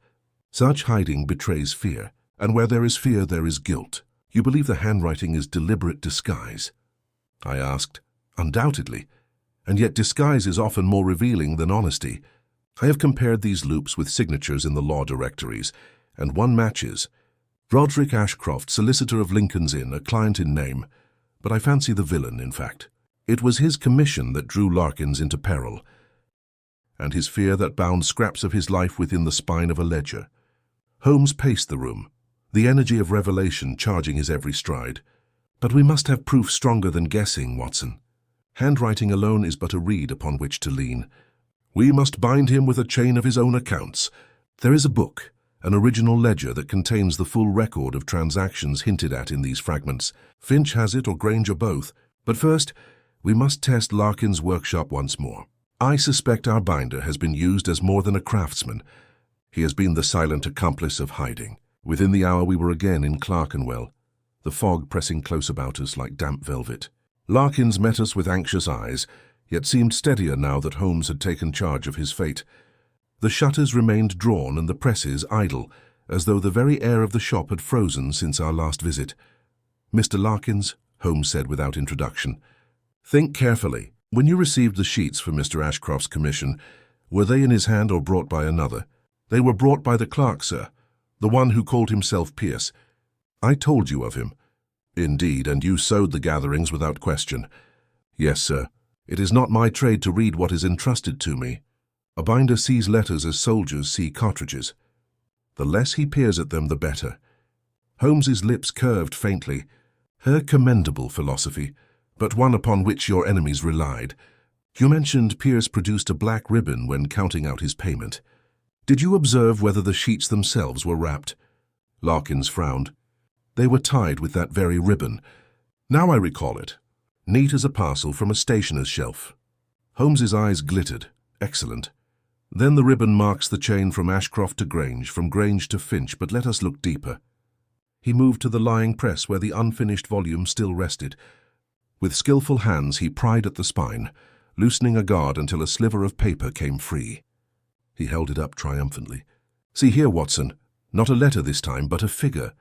Such hiding betrays fear, and where there is fear there is guilt. You believe the handwriting is deliberate disguise?" I asked. "Undoubtedly. And yet disguise is often more revealing than honesty. I have compared these loops with signatures in the law directories, and one matches. Roderick Ashcroft, solicitor of Lincoln's Inn, a client in name, but I fancy the villain, in fact. It was his commission that drew Larkins into peril, and his fear that bound scraps of his life within the spine of a ledger." Holmes paced the room, the energy of revelation charging his every stride. "But we must have proof stronger than guessing, Watson. Handwriting alone is but a reed upon which to lean. We must bind him with a chain of his own accounts. There is a book, an original ledger that contains the full record of transactions hinted at in these fragments. Finch has it, or Grange, or both. But first, We must test Larkin's workshop once more. I suspect our binder has been used as more than a craftsman. He has been the silent accomplice of hiding. Within the hour we were again in Clerkenwell, the fog pressing close about us like damp velvet. Larkins met us with anxious eyes, yet seemed steadier now that Holmes had taken charge of his fate. The shutters remained drawn and the presses idle, as though the very air of the shop had frozen since our last visit. "Mr. Larkins," Holmes said without introduction, "think carefully. When you received the sheets for Mr. Ashcroft's commission, were they in his hand or brought by another?" "They were brought by the clerk, sir, the one who called himself Pierce. I told you of him." "Indeed, and you sowed the gatherings without question." "Yes, sir. It is not my trade to read what is entrusted to me. A binder sees letters as soldiers see cartridges. The less he peers at them, the better." Holmes's lips curved faintly. "Her commendable philosophy, but one upon which your enemies relied. You mentioned Pierce produced a black ribbon when counting out his payment. Did you observe whether the sheets themselves were wrapped?" Larkins frowned. "They were tied with that very ribbon. Now I recall it. Neat as a parcel from a stationer's shelf." Holmes's eyes glittered. "Excellent. Then the ribbon marks the chain from Ashcroft to Grange, from Grange to Finch, but let us look deeper." He moved to the lying press where the unfinished volume still rested. With skillful hands he pried at the spine, loosening a guard until a sliver of paper came free. He held it up triumphantly. "See here, Watson, not a letter this time, but a figure.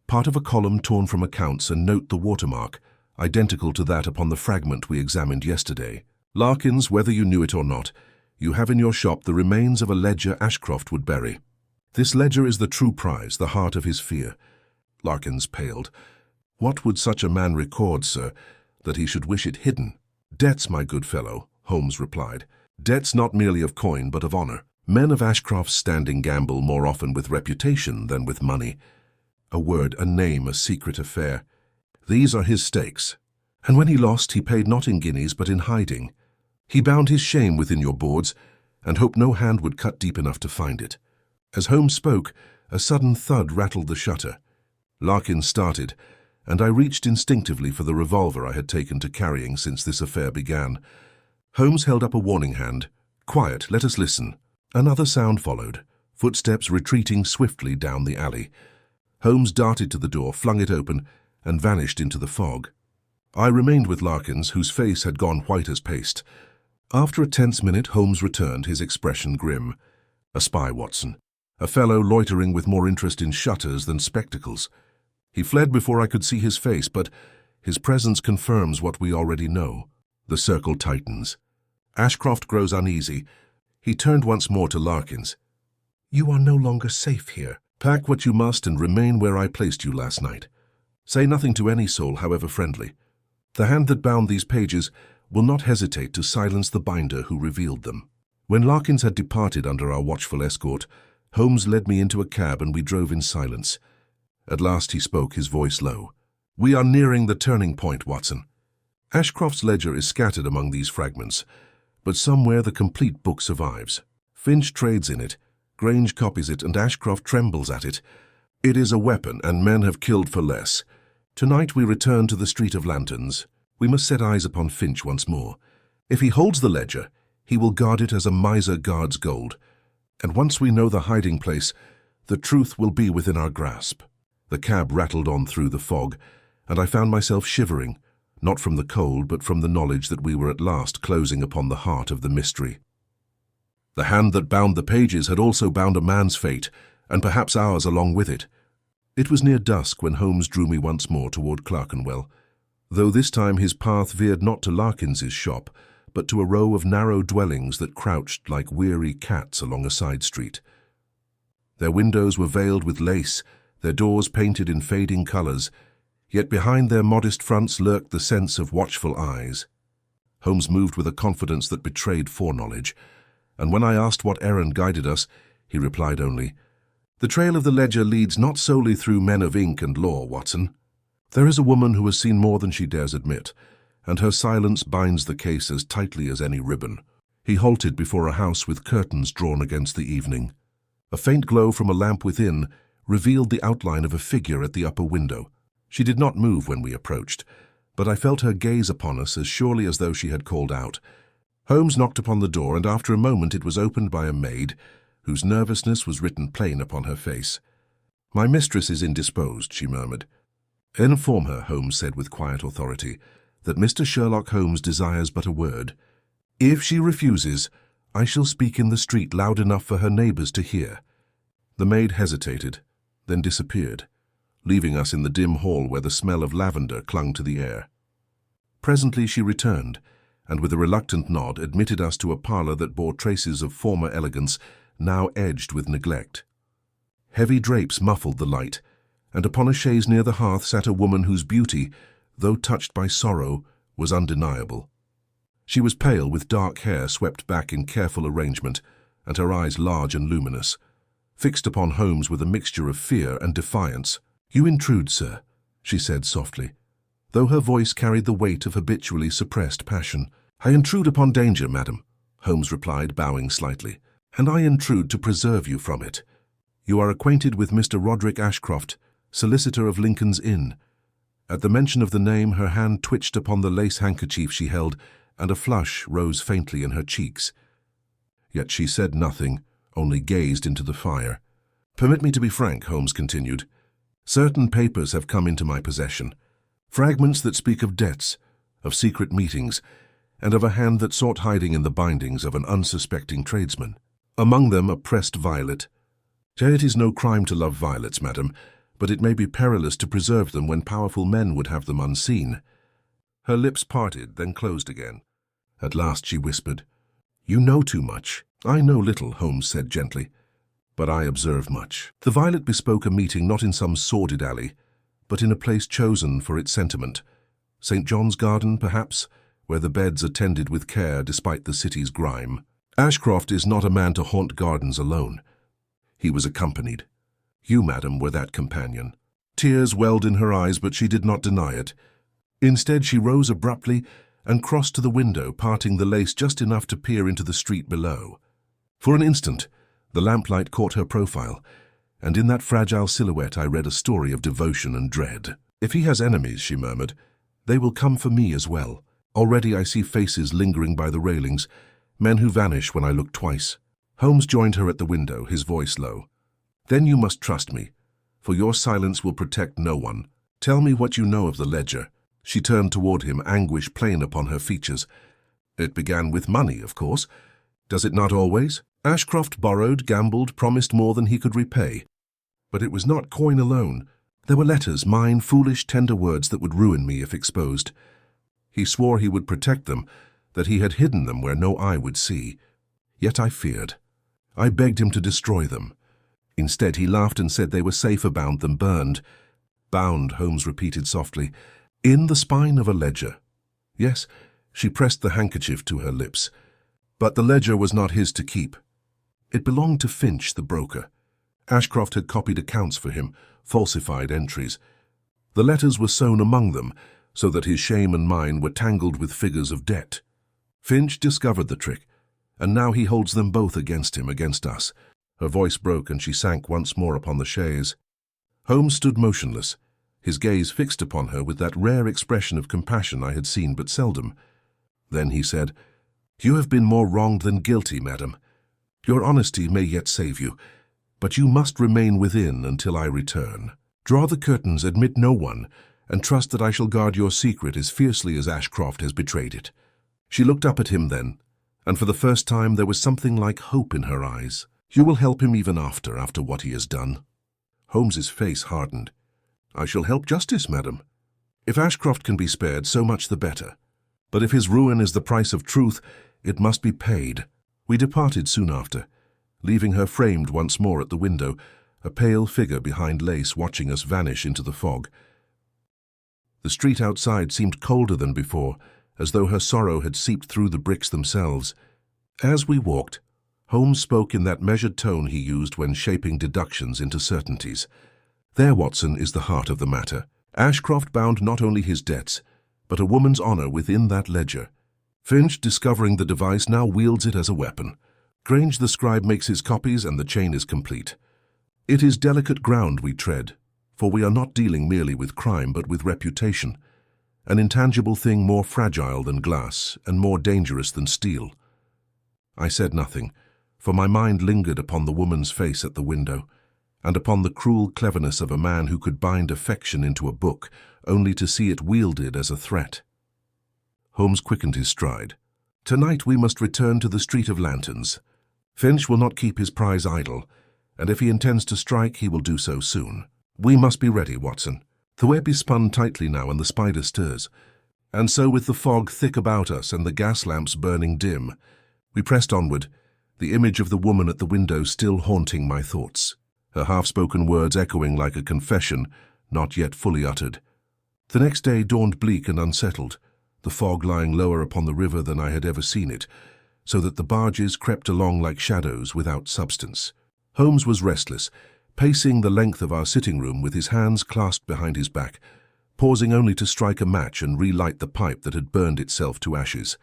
Part of a column torn from accounts, and note the watermark, identical to that upon the fragment we examined yesterday. Larkins, whether you knew it or not, you have in your shop the remains of a ledger Ashcroft would bury. This ledger is the true prize, the heart of his fear." Larkins paled. "What would such a man record, sir, that he should wish it hidden?" "Debts, my good fellow," Holmes replied. "Debts not merely of coin, but of honor. Men of Ashcroft's standing gamble more often with reputation than with money. A word, a name, a secret affair. These are his stakes. And when he lost, he paid not in guineas, but in hiding. He bound his shame within your boards, and hoped no hand would cut deep enough to find it." As Holmes spoke, a sudden thud rattled the shutter. Larkins started, and I reached instinctively for the revolver I had taken to carrying since this affair began. Holmes held up a warning hand. "Quiet, let us listen." Another sound followed, footsteps retreating swiftly down the alley. Holmes darted to the door, flung it open, and vanished into the fog. I remained with Larkins, whose face had gone white as paste. After a tense minute, Holmes returned, his expression grim. "A spy, Watson. A fellow loitering with more interest in shutters than spectacles. He fled before I could see his face, but his presence confirms what we already know. The circle tightens. Ashcroft grows uneasy. He turned once more to Larkins. "You are no longer safe here. Pack what you must and remain where I placed you last night. Say nothing to any soul, however friendly. The hand that bound these pages will not hesitate to silence the binder who revealed them." When Larkins had departed under our watchful escort, Holmes led me into a cab and we drove in silence. At last he spoke, his voice low. "We are nearing the turning point, Watson. Ashcroft's ledger is scattered among these fragments, but somewhere the complete book survives. Finch trades in it, Grange copies it, and Ashcroft trembles at it. It is a weapon, and men have killed for less. Tonight we return to the Street of Lanterns. We must set eyes upon Finch once more. If he holds the ledger, he will guard it as a miser guards gold. And once we know the hiding place, the truth will be within our grasp." The cab rattled on through the fog, and I found myself shivering, not from the cold, but from the knowledge that we were at last closing upon the heart of the mystery. The hand that bound the pages had also bound a man's fate, and perhaps ours along with it. It was near dusk when Holmes drew me once more toward Clerkenwell, though this time his path veered not to Larkins's shop, but to a row of narrow dwellings that crouched like weary cats along a side street. Their windows were veiled with lace, their doors painted in fading colors, yet behind their modest fronts lurked the sense of watchful eyes. Holmes moved with a confidence that betrayed foreknowledge, and when I asked what errand guided us, he replied only, "The trail of the ledger leads not solely through men of ink and law, Watson. There is a woman who has seen more than she dares admit, and her silence binds the case as tightly as any ribbon." He halted before a house with curtains drawn against the evening. A faint glow from a lamp within revealed the outline of a figure at the upper window. She did not move when we approached, but I felt her gaze upon us as surely as though she had called out. Holmes knocked upon the door, and after a moment it was opened by a maid, whose nervousness was written plain upon her face. "My mistress is indisposed," she murmured. "Inform her," Holmes said with quiet authority, "that Mr. Sherlock Holmes desires but a word. If she refuses, I shall speak in the street loud enough for her neighbors to hear." The maid hesitated, then disappeared, leaving us in the dim hall where the smell of lavender clung to the air. Presently she returned, and with a reluctant nod admitted us to a parlor that bore traces of former elegance, now edged with neglect. Heavy drapes muffled the light, and upon a chaise near the hearth sat a woman whose beauty, though touched by sorrow, was undeniable. She was pale, with dark hair swept back in careful arrangement, and her eyes large and luminous, fixed upon Holmes with a mixture of fear and defiance. "You intrude, sir," she said softly, though her voice carried the weight of habitually suppressed passion. "I intrude upon danger, madam," Holmes replied, bowing slightly, "and I intrude to preserve you from it. You are acquainted with Mr. Roderick Ashcroft, solicitor of Lincoln's Inn." At the mention of the name, her hand twitched upon the lace handkerchief she held, and a flush rose faintly in her cheeks. Yet she said nothing, only gazed into the fire. "Permit me to be frank," Holmes continued. "Certain papers have come into my possession, fragments that speak of debts, of secret meetings, and of a hand that sought hiding in the bindings of an unsuspecting tradesman. Among them a pressed violet. It is no crime to love violets, madam, but it may be perilous to preserve them when powerful men would have them unseen." Her lips parted, then closed again. At last she whispered, "You know too much." "I know little," Holmes said gently, "but I observe much." The violet bespoke a meeting not in some sordid alley, but in a place chosen for its sentiment. St. John's Garden, perhaps, where the beds are tended with care despite the city's grime. Ashcroft is not a man to haunt gardens alone. He was accompanied. You, madam, were that companion. Tears welled in her eyes, but she did not deny it. Instead, she rose abruptly and crossed to the window, parting the lace just enough to peer into the street below. For an instant, the lamplight caught her profile, and in that fragile silhouette I read a story of devotion and dread. "If he has enemies," she murmured, "they will come for me as well. Already I see faces lingering by the railings, men who vanish when I look twice." Holmes joined her at the window, his voice low. "Then you must trust me, for your silence will protect no one. Tell me what you know of the ledger." She turned toward him, anguish plain upon her features. "It began with money, of course. Does it not always? Ashcroft borrowed, gambled, promised more than he could repay. But it was not coin alone. There were letters, mine, foolish, tender words that would ruin me if exposed. He swore he would protect them, that he had hidden them where no eye would see. Yet I feared. I begged him to destroy them. Instead, he laughed and said they were safer bound than burned." "Bound," Holmes repeated softly, "in the spine of a ledger." Yes, she pressed the handkerchief to her lips. But the ledger was not his to keep. It belonged to Finch, the broker. Ashcroft had copied accounts for him, falsified entries. The letters were sewn among them, so that his shame and mine were tangled with figures of debt. Finch discovered the trick, and now he holds them both against him, against us. Her voice broke, and she sank once more upon the chaise. Holmes stood motionless, his gaze fixed upon her with that rare expression of compassion I had seen but seldom. Then he said, "You have been more wronged than guilty, madam. Your honesty may yet save you, but you must remain within until I return. Draw the curtains, admit no one, and trust that I shall guard your secret as fiercely as Ashcroft has betrayed it." She looked up at him then, and for the first time there was something like hope in her eyes. "You will help him even after what he has done." Holmes's face hardened. "I shall help justice, madam. If Ashcroft can be spared, so much the better. But if his ruin is the price of truth, it must be paid." We departed soon after, leaving her framed once more at the window, a pale figure behind lace watching us vanish into the fog. The street outside seemed colder than before, as though her sorrow had seeped through the bricks themselves. As we walked, Holmes spoke in that measured tone he used when shaping deductions into certainties. "There, Watson, is the heart of the matter. Ashcroft bound not only his debts, but a woman's honor within that ledger. Finch, discovering the device, now wields it as a weapon. Grange the scribe makes his copies, and the chain is complete. It is delicate ground we tread, for we are not dealing merely with crime but with reputation, an intangible thing more fragile than glass and more dangerous than steel. I said nothing, for my mind lingered upon the woman's face at the window, and upon the cruel cleverness of a man who could bind affection into a book only to see it wielded as a threat. Holmes quickened his stride. "Tonight we must return to the Street of Lanterns. Finch will not keep his prize idle, and if he intends to strike, he will do so soon. We must be ready, Watson. The web is spun tightly now and the spider stirs. And so with the fog thick about us and the gas lamps burning dim, we pressed onward, the image of the woman at the window still haunting my thoughts, her half-spoken words echoing like a confession not yet fully uttered. The next day dawned bleak and unsettled, the fog lying lower upon the river than I had ever seen it, so that the barges crept along like shadows without substance. Holmes was restless, pacing the length of our sitting room with his hands clasped behind his back, pausing only to strike a match and relight the pipe that had burned itself to ashes.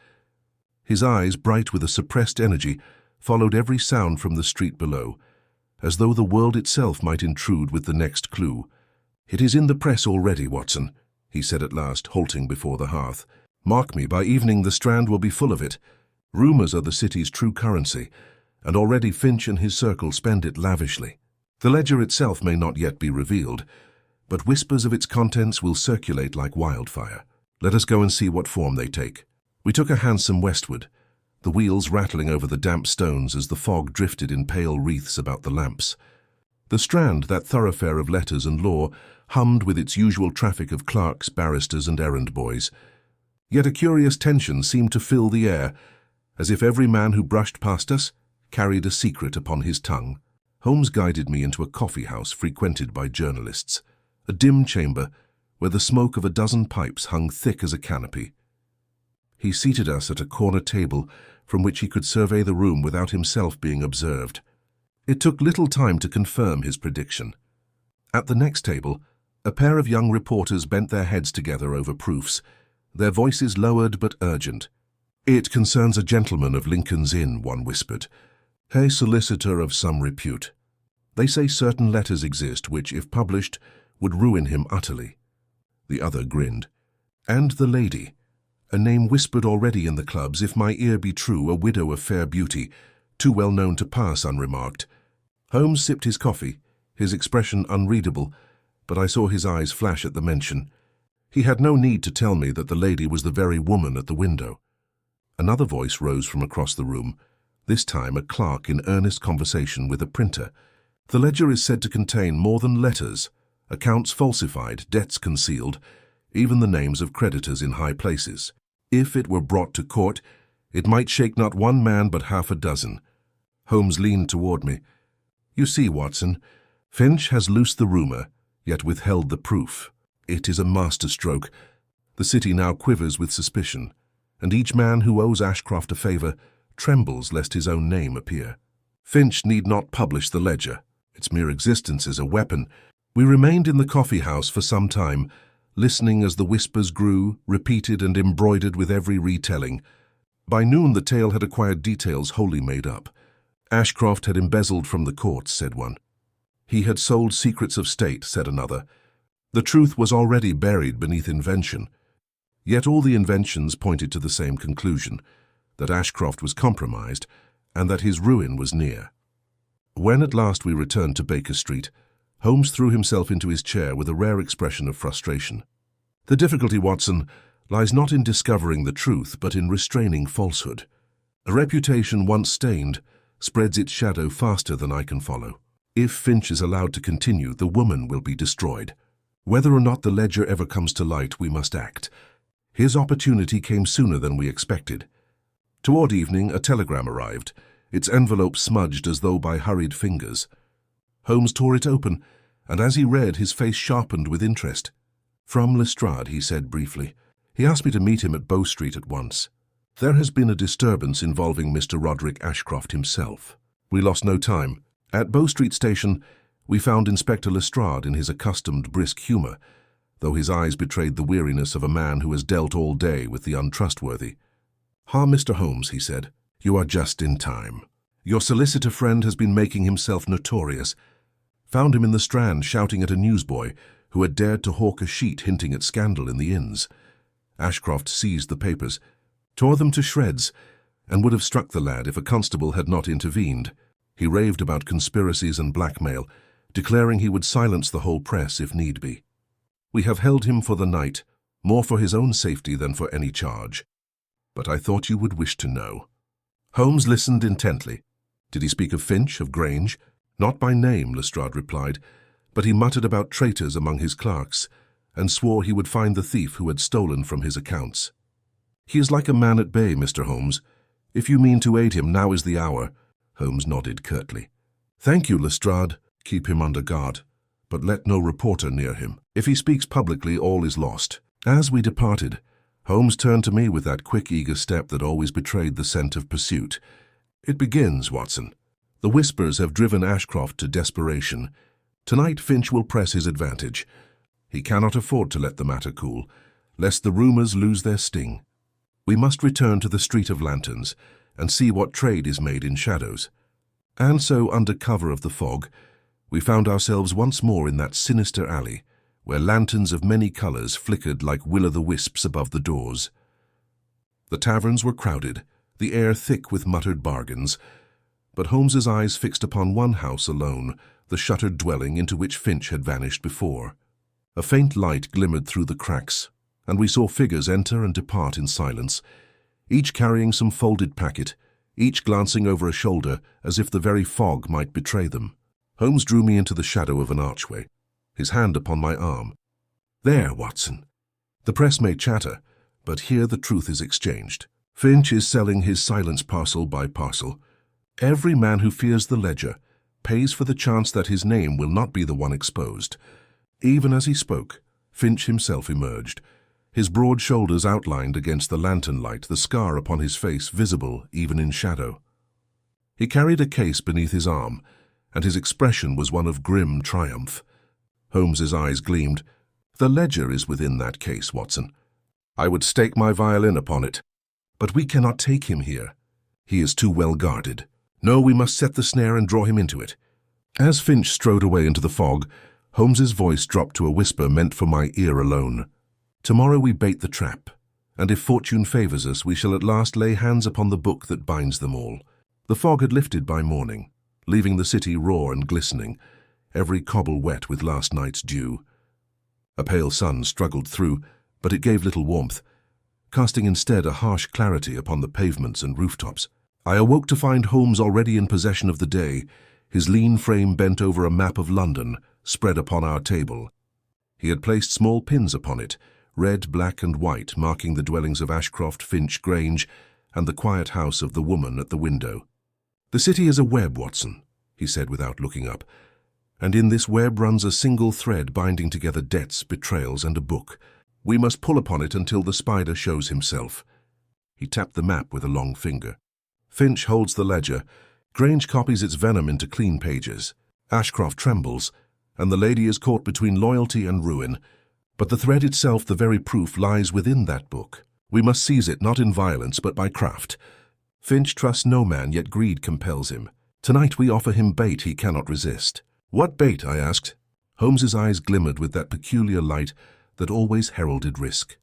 His eyes, bright with a suppressed energy, followed every sound from the street below, as though the world itself might intrude with the next clue. "It is in the press already, Watson," he said at last, halting before the hearth. "Mark me, by evening the Strand will be full of it. Rumours are the city's true currency, and already Finch and his circle spend it lavishly. The ledger itself may not yet be revealed, but whispers of its contents will circulate like wildfire. Let us go and see what form they take." We took a hansom westward, the wheels rattling over the damp stones as the fog drifted in pale wreaths about the lamps. The Strand, that thoroughfare of letters and law, hummed with its usual traffic of clerks, barristers, and errand boys. Yet a curious tension seemed to fill the air, as if every man who brushed past us carried a secret upon his tongue. Holmes guided me into a coffee-house frequented by journalists, a dim chamber where the smoke of a dozen pipes hung thick as a canopy. He seated us at a corner table from which he could survey the room without himself being observed. It took little time to confirm his prediction. At the next table, a pair of young reporters bent their heads together over proofs, their voices lowered but urgent. "It concerns a gentleman of Lincoln's Inn," one whispered, "a solicitor of some repute. They say certain letters exist which, if published, would ruin him utterly." The other grinned. "And the lady, a name whispered already in the clubs, if my ear be true, a widow of fair beauty, too well known to pass unremarked." Holmes sipped his coffee, his expression unreadable, but I saw his eyes flash at the mention. He had no need to tell me that the lady was the very woman at the window. Another voice rose from across the room, this time a clerk in earnest conversation with a printer. "The ledger is said to contain more than letters, accounts falsified, debts concealed, even the names of creditors in high places. If it were brought to court, it might shake not one man but half a dozen." Holmes leaned toward me. "You see, Watson, Finch has loosed the rumour, yet withheld the proof. It is a masterstroke. The city now quivers with suspicion, and each man who owes Ashcroft a favour trembles lest his own name appear. Finch need not publish the ledger. Its mere existence is a weapon." We remained in the coffee-house for some time, listening as the whispers grew, repeated and embroidered with every retelling. By noon the tale had acquired details wholly made up. Ashcroft had embezzled from the courts, said one. He had sold secrets of state, said another. The truth was already buried beneath invention. Yet all the inventions pointed to the same conclusion, that Ashcroft was compromised and that his ruin was near. When at last we returned to Baker Street, Holmes threw himself into his chair with a rare expression of frustration. "The difficulty, Watson, lies not in discovering the truth, but in restraining falsehood. A reputation once stained spreads its shadow faster than I can follow. If Finch is allowed to continue, the woman will be destroyed. Whether or not the ledger ever comes to light, we must act. His opportunity came sooner than we expected." Toward evening, a telegram arrived, its envelope smudged as though by hurried fingers. Holmes tore it open, and as he read, his face sharpened with interest. "From Lestrade," he said briefly. "He asked me to meet him at Bow Street at once. There has been a disturbance involving Mr. Roderick Ashcroft himself." We lost no time. At Bow Street station, we found Inspector Lestrade in his accustomed brisk humour, though his eyes betrayed the weariness of a man who has dealt all day with the untrustworthy. "Ah, Mr. Holmes," he said, "you are just in time. Your solicitor friend has been making himself notorious. Found him in the Strand shouting at a newsboy who had dared to hawk a sheet hinting at scandal in the inns. Ashcroft seized the papers, tore them to shreds, and would have struck the lad if a constable had not intervened. He raved about conspiracies and blackmail, declaring he would silence the whole press if need be. We have held him for the night, more for his own safety than for any charge. But I thought you would wish to know. Holmes listened intently. Did he speak of Finch, of Grange? Not by name, Lestrade replied, but he muttered about traitors among his clerks, and swore he would find the thief who had stolen from his accounts. He is like a man at bay, Mr. Holmes. If you mean to aid him, now is the hour. Holmes nodded curtly. Thank you, Lestrade. Keep him under guard, but let no reporter near him. If he speaks publicly, all is lost. As we departed, Holmes turned to me with that quick, eager step that always betrayed the scent of pursuit. It begins, Watson. The whispers have driven Ashcroft to desperation. Tonight Finch will press his advantage. He cannot afford to let the matter cool, lest the rumors lose their sting. We must return to the Street of Lanterns and see what trade is made in shadows. And so, under cover of the fog, we found ourselves once more in that sinister alley, where lanterns of many colors flickered like will-o'-the-wisps above the doors. The taverns were crowded, the air thick with muttered bargains, but Holmes's eyes fixed upon one house alone, the shuttered dwelling into which Finch had vanished before. A faint light glimmered through the cracks, and we saw figures enter and depart in silence, each carrying some folded packet, each glancing over a shoulder as if the very fog might betray them. Holmes drew me into the shadow of an archway, his hand upon my arm. There, Watson. The press may chatter, but here the truth is exchanged. Finch is selling his silence parcel by parcel. Every man who fears the ledger pays for the chance that his name will not be the one exposed. Even as he spoke, Finch himself emerged, his broad shoulders outlined against the lantern light, the scar upon his face visible even in shadow. He carried a case beneath his arm, and his expression was one of grim triumph. Holmes's eyes gleamed. The ledger is within that case, Watson. I would stake my violin upon it. But we cannot take him here. He is too well guarded. No, we must set the snare and draw him into it. As Finch strode away into the fog, Holmes's voice dropped to a whisper meant for my ear alone. Tomorrow we bait the trap, and if fortune favors us, we shall at last lay hands upon the book that binds them all. The fog had lifted by morning, leaving the city raw and glistening, every cobble wet with last night's dew. A pale sun struggled through, but it gave little warmth, casting instead a harsh clarity upon the pavements and rooftops. I awoke to find Holmes already in possession of the day, his lean frame bent over a map of London, spread upon our table. He had placed small pins upon it, red, black, and white, marking the dwellings of Ashcroft, Finch, Grange, and the quiet house of the woman at the window. The city is a web, Watson, he said without looking up, and in this web runs a single thread binding together debts, betrayals, and a book. We must pull upon it until the spider shows himself. He tapped the map with a long finger. Finch holds the ledger. Grange copies its venom into clean pages. Ashcroft trembles, and the lady is caught between loyalty and ruin. But the thread itself, the very proof, lies within that book. We must seize it, not in violence, but by craft. Finch trusts no man, yet greed compels him. Tonight we offer him bait he cannot resist. What bait? I asked. Holmes's eyes glimmered with that peculiar light that always heralded risk.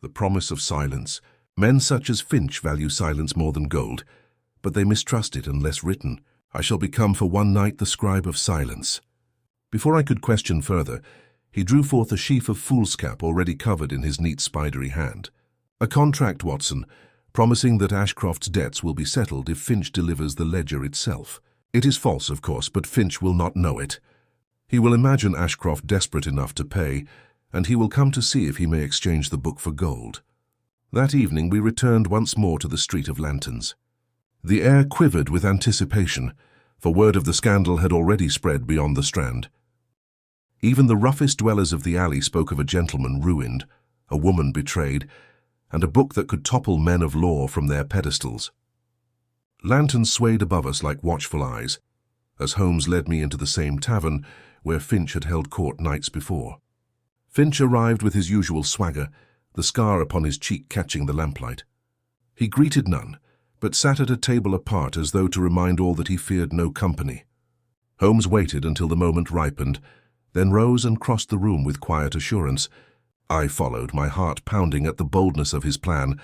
The promise of silence. Men such as Finch value silence more than gold, but they mistrust it unless written. I shall become for one night the scribe of silence. Before I could question further, he drew forth a sheaf of foolscap already covered in his neat spidery hand. A contract, Watson, promising that Ashcroft's debts will be settled if Finch delivers the ledger itself. It is false, of course, but Finch will not know it. He will imagine Ashcroft desperate enough to pay, and he will come to see if he may exchange the book for gold. That evening we returned once more to the Street of Lanterns. The air quivered with anticipation, for word of the scandal had already spread beyond the Strand. Even the roughest dwellers of the alley spoke of a gentleman ruined, a woman betrayed, and a book that could topple men of law from their pedestals. Lanterns swayed above us like watchful eyes, as Holmes led me into the same tavern where Finch had held court nights before. Finch arrived with his usual swagger, the scar upon his cheek catching the lamplight. He greeted none, but sat at a table apart as though to remind all that he feared no company. Holmes waited until the moment ripened, then rose and crossed the room with quiet assurance. I followed, my heart pounding at the boldness of his plan.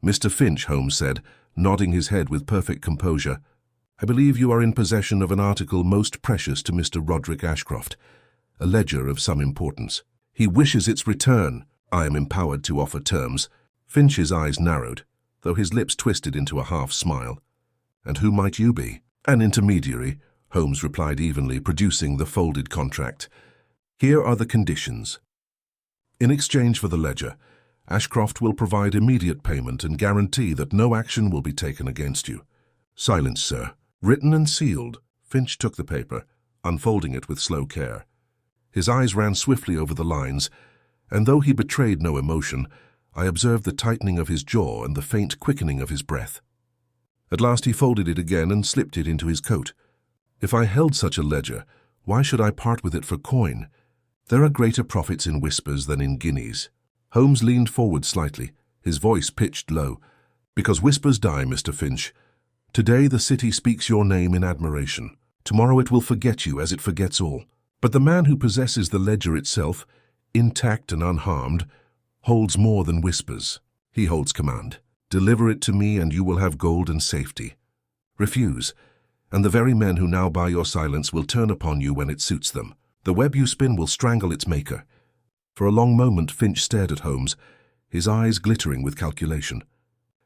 "Mr. Finch," Holmes said, nodding his head with perfect composure, "I believe you are in possession of an article most precious to Mr. Roderick Ashcroft, a ledger of some importance. He wishes its return. I am empowered to offer terms." Finch's eyes narrowed, though his lips twisted into a half-smile. "And who might you be?" "An intermediary," Holmes replied evenly, producing the folded contract. "Here are the conditions. In exchange for the ledger, Ashcroft will provide immediate payment and guarantee that no action will be taken against you." "Silence, sir." "Written and sealed." Finch took the paper, unfolding it with slow care. His eyes ran swiftly over the lines, and though he betrayed no emotion, I observed the tightening of his jaw and the faint quickening of his breath. At last he folded it again and slipped it into his coat. If I held such a ledger, why should I part with it for coin? There are greater profits in whispers than in guineas. Holmes leaned forward slightly, his voice pitched low. "Because whispers die, Mr. Finch. Today the city speaks your name in admiration. Tomorrow it will forget you as it forgets all. But the man who possesses the ledger itself, intact and unharmed, holds more than whispers. He holds command. Deliver it to me and you will have gold and safety. Refuse, and the very men who now buy your silence will turn upon you when it suits them. The web you spin will strangle its maker." For a long moment Finch stared at Holmes, his eyes glittering with calculation.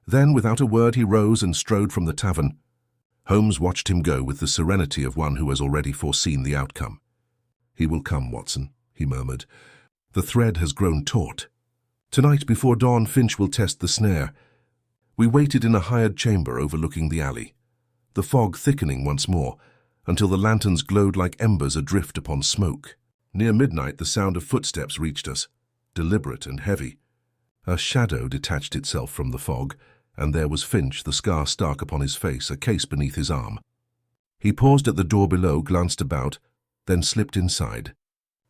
Then, without a word, he rose and strode from the tavern. Holmes watched him go with the serenity of one who has already foreseen the outcome. "He will come, Watson," he murmured. "The thread has grown taut. Tonight, before dawn, Finch will test the snare." We waited in a hired chamber overlooking the alley, the fog thickening once more, until the lanterns glowed like embers adrift upon smoke. Near midnight, the sound of footsteps reached us, deliberate and heavy. A shadow detached itself from the fog, and there was Finch, the scar stark upon his face, a case beneath his arm. He paused at the door below, glanced about, then slipped inside.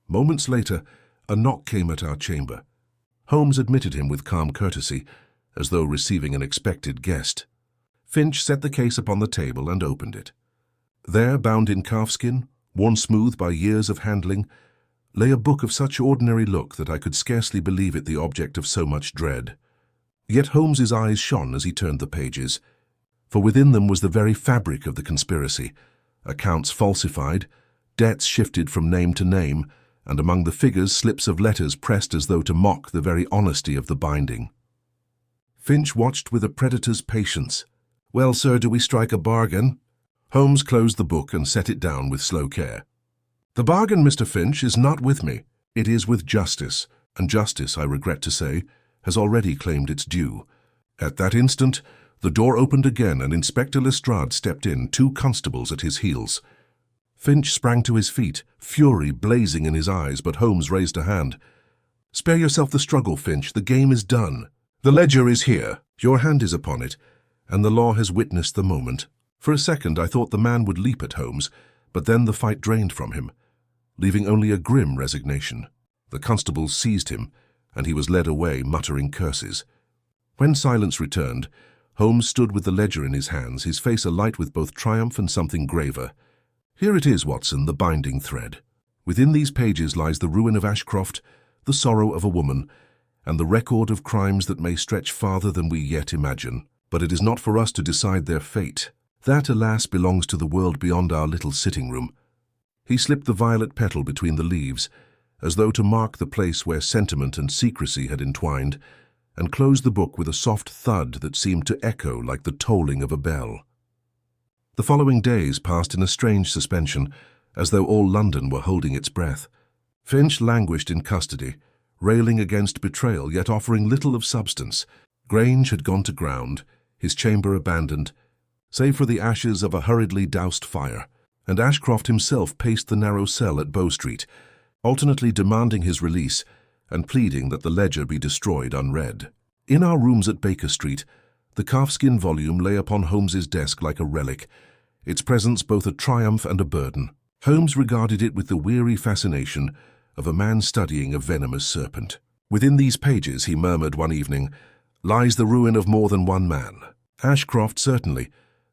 Moments later, a knock came at our chamber. Holmes admitted him with calm courtesy, as though receiving an expected guest. Finch set the case upon the table and opened it. There, bound in calfskin, worn smooth by years of handling, lay a book of such ordinary look that I could scarcely believe it the object of so much dread. Yet Holmes's eyes shone as he turned the pages, for within them was the very fabric of the conspiracy, accounts falsified, debts shifted from name to name, and among the figures slips of letters pressed as though to mock the very honesty of the binding. Finch watched with a predator's patience. "Well, sir, do we strike a bargain?" Holmes closed the book and set it down with slow care. "The bargain, Mr. Finch, is not with me. It is with justice, and justice, I regret to say, has already claimed its due." At that instant, the door opened again and Inspector Lestrade stepped in, 2 constables at his heels. Finch sprang to his feet, fury blazing in his eyes, but Holmes raised a hand. "Spare yourself the struggle, Finch. The game is done. The ledger is here. Your hand is upon it, and the law has witnessed the moment." For a second I thought the man would leap at Holmes, but then the fight drained from him, leaving only a grim resignation. The constables seized him, and he was led away, muttering curses. When silence returned, Holmes stood with the ledger in his hands, his face alight with both triumph and something graver. "Here it is, Watson, the binding thread. Within these pages lies the ruin of Ashcroft, the sorrow of a woman, and the record of crimes that may stretch farther than we yet imagine. But it is not for us to decide their fate. That, alas, belongs to the world beyond our little sitting room." He slipped the violet petal between the leaves, as though to mark the place where sentiment and secrecy had entwined, and closed the book with a soft thud that seemed to echo like the tolling of a bell. The following days passed in a strange suspension, as though all London were holding its breath. Finch languished in custody, railing against betrayal, yet offering little of substance. Grange had gone to ground, his chamber abandoned, save for the ashes of a hurriedly doused fire, and Ashcroft himself paced the narrow cell at Bow Street, alternately demanding his release and pleading that the ledger be destroyed unread. In our rooms at Baker Street, the calfskin volume lay upon Holmes's desk like a relic, its presence both a triumph and a burden. Holmes regarded it with the weary fascination of a man studying a venomous serpent. "Within these pages," he murmured one evening, "lies the ruin of more than one man. Ashcroft, certainly,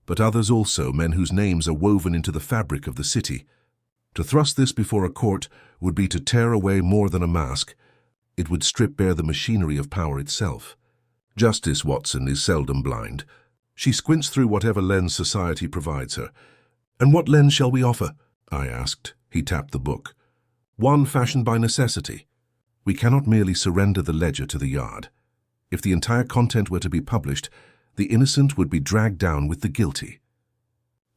but others also, men whose names are woven into the fabric of the city. To thrust this before a court would be to tear away more than a mask, It would strip bare the machinery of power itself. Justice, Watson, is seldom blind. She squints through whatever lens society provides her. "And what lens shall we offer?" I asked. He tapped the book. "One fashioned by necessity. We cannot merely surrender the ledger to the Yard. If the entire content were to be published, the innocent would be dragged down with the guilty.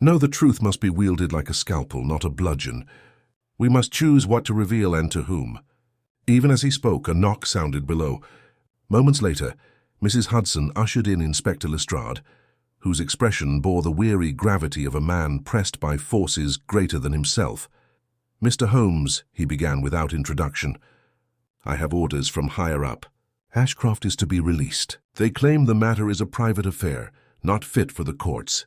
No, the truth must be wielded like a scalpel, not a bludgeon. We must choose what to reveal and to whom." Even as he spoke, a knock sounded below. Moments later, Mrs. Hudson ushered in Inspector Lestrade, whose expression bore the weary gravity of a man pressed by forces greater than himself. "Mr. Holmes," he began without introduction, "I have orders from higher up. Ashcroft is to be released. They claim the matter is a private affair, not fit for the courts.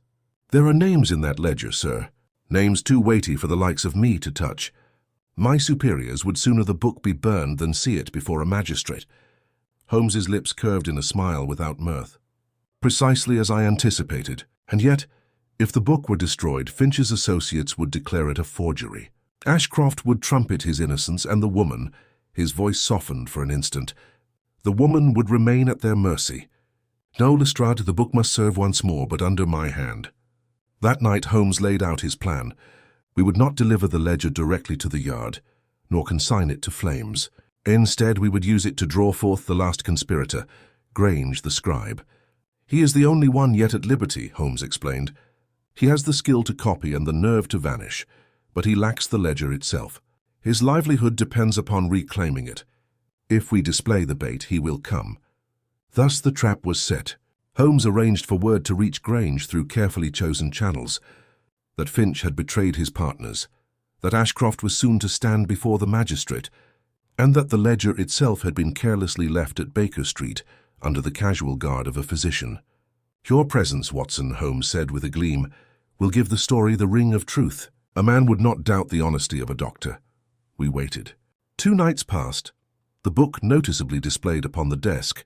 There are names in that ledger, sir, names too weighty for the likes of me to touch. My superiors would sooner the book be burned than see it before a magistrate." Holmes's lips curved in a smile without mirth. "Precisely as I anticipated. And yet, if the book were destroyed, Finch's associates would declare it a forgery. Ashcroft would trumpet his innocence, and the woman," his voice softened for an instant, "the woman would remain at their mercy. No, Lestrade, the book must serve once more, but under my hand." That night Holmes laid out his plan. We would not deliver the ledger directly to the Yard, nor consign it to flames. Instead, we would use it to draw forth the last conspirator, Grange the scribe. "He is the only one yet at liberty," Holmes explained. "He has the skill to copy and the nerve to vanish, but he lacks the ledger itself. His livelihood depends upon reclaiming it. If we display the bait, he will come." Thus the trap was set. Holmes arranged for word to reach Grange through carefully chosen channels, that Finch had betrayed his partners, that Ashcroft was soon to stand before the magistrate, and that the ledger itself had been carelessly left at Baker Street under the casual guard of a physician. "Your presence, Watson," Holmes said with a gleam, "will give the story the ring of truth. A man would not doubt the honesty of a doctor." We waited. 2 nights passed, the book noticeably displayed upon the desk,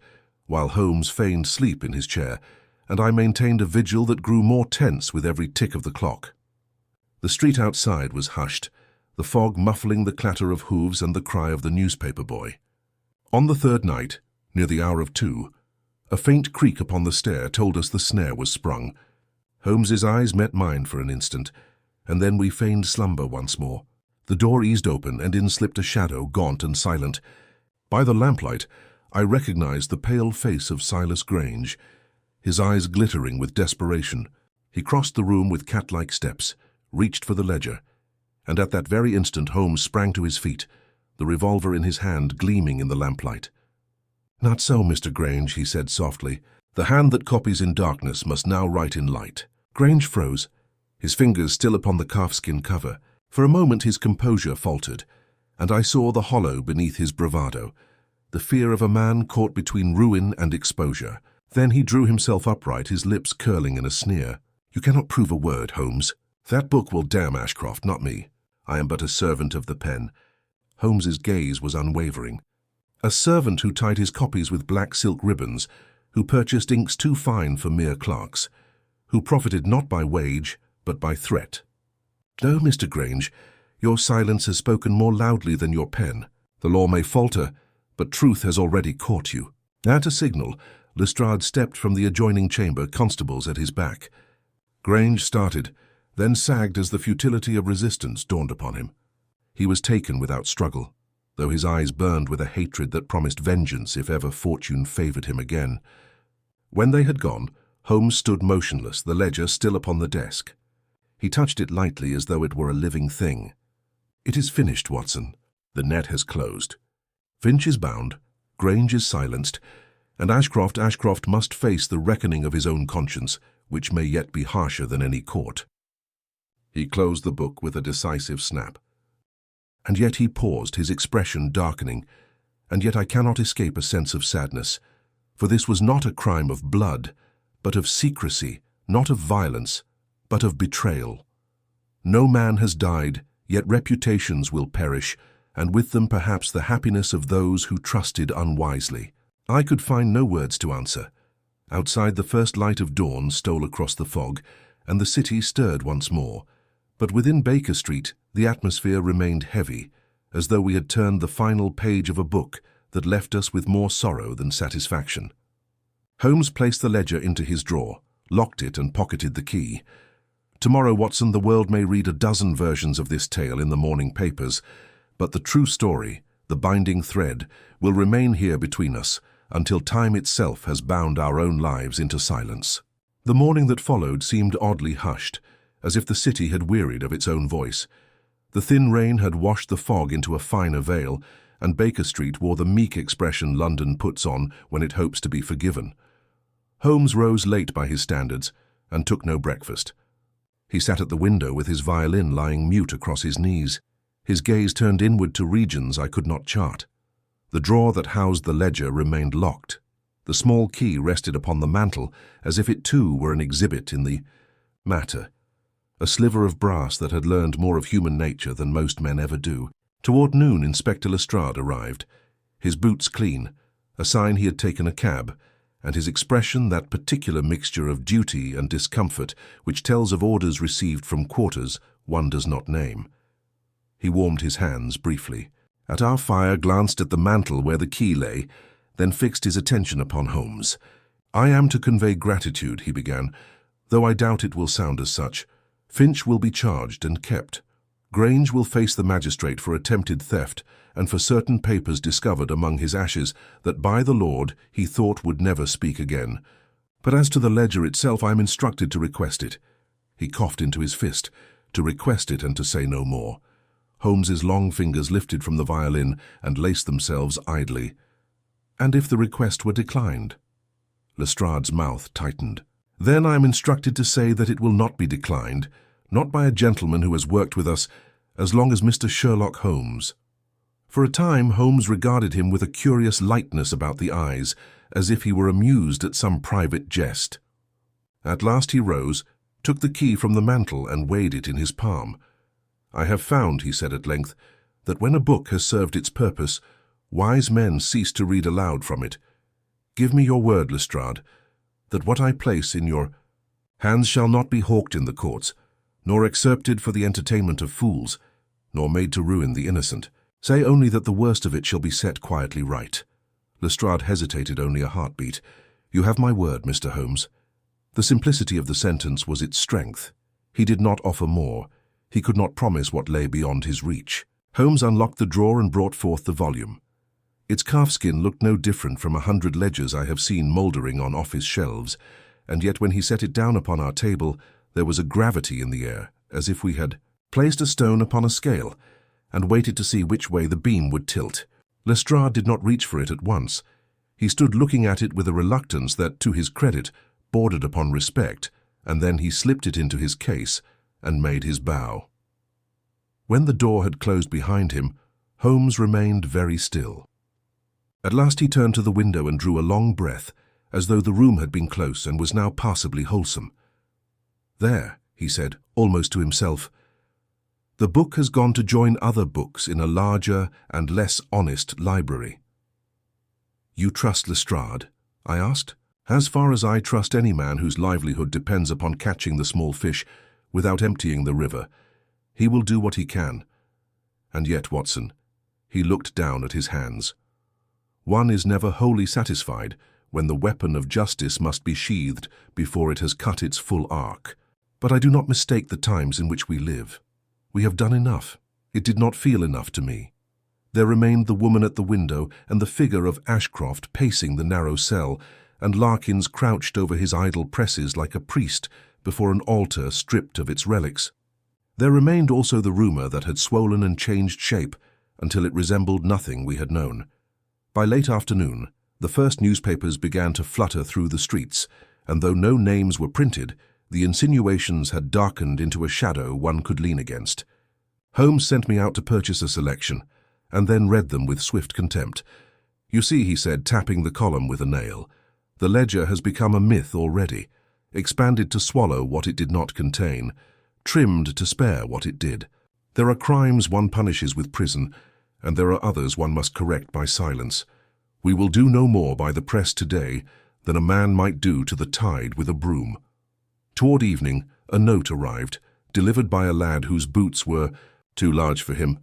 while Holmes feigned sleep in his chair, and I maintained a vigil that grew more tense with every tick of the clock. The street outside was hushed, the fog muffling the clatter of hooves and the cry of the newspaper boy. On the 3rd night, near the hour of 2, a faint creak upon the stair told us the snare was sprung. Holmes's eyes met mine for an instant, and then we feigned slumber once more. The door eased open, and in slipped a shadow, gaunt and silent. By the lamplight, I recognized the pale face of Silas Grange, his eyes glittering with desperation. He crossed the room with cat-like steps, reached for the ledger, and at that very instant Holmes sprang to his feet, the revolver in his hand gleaming in the lamplight. "Not so, Mr. Grange," he said softly. "The hand that copies in darkness must now write in light." Grange froze, his fingers still upon the calfskin cover. For a moment his composure faltered, and I saw the hollow beneath his bravado, the fear of a man caught between ruin and exposure. Then he drew himself upright, his lips curling in a sneer. "You cannot prove a word, Holmes. That book will damn Ashcroft, not me. I am but a servant of the pen." Holmes's gaze was unwavering. "A servant who tied his copies with black silk ribbons, who purchased inks too fine for mere clerks, who profited not by wage, but by threat. No, Mr. Grange, your silence has spoken more loudly than your pen. The law may falter, but truth has already caught you." At a signal, Lestrade stepped from the adjoining chamber, constables at his back. Grange started, then sagged as the futility of resistance dawned upon him. He was taken without struggle, though his eyes burned with a hatred that promised vengeance if ever fortune favored him again. When they had gone, Holmes stood motionless, the ledger still upon the desk. He touched it lightly as though it were a living thing. "It is finished, Watson. The net has closed. Finch is bound, Grange is silenced, and Ashcroft must face the reckoning of his own conscience, which may yet be harsher than any court." He closed the book with a decisive snap. And yet he paused, his expression darkening, and yet I cannot escape a sense of sadness, for this was not a crime of blood, but of secrecy, not of violence, but of betrayal. No man has died, yet reputations will perish, and with them perhaps the happiness of those who trusted unwisely. I could find no words to answer. Outside, the first light of dawn stole across the fog, and the city stirred once more. But within Baker Street, the atmosphere remained heavy, as though we had turned the final page of a book that left us with more sorrow than satisfaction. Holmes placed the ledger into his drawer, locked it and pocketed the key. Tomorrow, Watson, the world may read a dozen versions of this tale in the morning papers, but the true story, the binding thread, will remain here between us until time itself has bound our own lives into silence. The morning that followed seemed oddly hushed, as if the city had wearied of its own voice. The thin rain had washed the fog into a finer veil, and Baker Street wore the meek expression London puts on when it hopes to be forgiven. Holmes rose late by his standards and took no breakfast. He sat at the window with his violin lying mute across his knees, his gaze turned inward to regions I could not chart. The drawer that housed the ledger remained locked. The small key rested upon the mantel as if it too were an exhibit in the matter, a sliver of brass that had learned more of human nature than most men ever do. Toward noon, Inspector Lestrade arrived, his boots clean, a sign he had taken a cab, and his expression that particular mixture of duty and discomfort which tells of orders received from quarters one does not name. He warmed his hands briefly, at our fire, glanced at the mantel where the key lay, then fixed his attention upon Holmes. "I am to convey gratitude," he began, "though I doubt it will sound as such. Finch will be charged and kept. Grange will face the magistrate for attempted theft and for certain papers discovered among his ashes that by the Lord he thought would never speak again. But as to the ledger itself, I am instructed to request it." He coughed into his fist, to request it and to say no more. Holmes's long fingers lifted from the violin and laced themselves idly. "And if the request were declined?" Lestrade's mouth tightened. "Then I am instructed to say that it will not be declined, not by a gentleman who has worked with us as long as Mr. Sherlock Holmes." For a time, Holmes regarded him with a curious lightness about the eyes, as if he were amused at some private jest. At last he rose, took the key from the mantel and weighed it in his palm. "I have found," he said at length, "that when a book has served its purpose, wise men cease to read aloud from it. Give me your word, Lestrade, that what I place in your hands shall not be hawked in the courts, nor excerpted for the entertainment of fools, nor made to ruin the innocent. Say only that the worst of it shall be set quietly right." Lestrade hesitated only a heartbeat. "You have my word, Mr. Holmes." The simplicity of the sentence was its strength. He did not offer more. He could not promise what lay beyond his reach. Holmes unlocked the drawer and brought forth the volume. Its calfskin looked no different from 100 ledgers I have seen mouldering on office shelves, and yet when he set it down upon our table, there was a gravity in the air, as if we had placed a stone upon a scale and waited to see which way the beam would tilt. Lestrade did not reach for it at once. He stood looking at it with a reluctance that, to his credit, bordered upon respect, and then he slipped it into his case and made his bow. When the door had closed behind him, Holmes remained very still. At last he turned to the window and drew a long breath, as though the room had been close and was now passably wholesome. "There," he said, almost to himself, "the book has gone to join other books in a larger and less honest library." "You trust Lestrade?" I asked. "As far as I trust any man whose livelihood depends upon catching the small fish without emptying the river. He will do what he can. And yet, Watson," he looked down at his hands, "one is never wholly satisfied when the weapon of justice must be sheathed before it has cut its full arc. But I do not mistake the times in which we live. We have done enough. It did not feel enough to me. There remained the woman at the window and the figure of Ashcroft pacing the narrow cell, and Larkins crouched over his idle presses like a priest before an altar stripped of its relics. There remained also the rumor that had swollen and changed shape until it resembled nothing we had known. By late afternoon, the first newspapers began to flutter through the streets, and though no names were printed, the insinuations had darkened into a shadow one could lean against. Holmes sent me out to purchase a selection, and then read them with swift contempt. "You see," he said, tapping the column with a nail, "the ledger has become a myth already, expanded to swallow what it did not contain, trimmed to spare what it did. There are crimes one punishes with prison, and there are others one must correct by silence. We will do no more by the press today than a man might do to the tide with a broom." Toward evening, a note arrived, delivered by a lad whose boots were too large for him.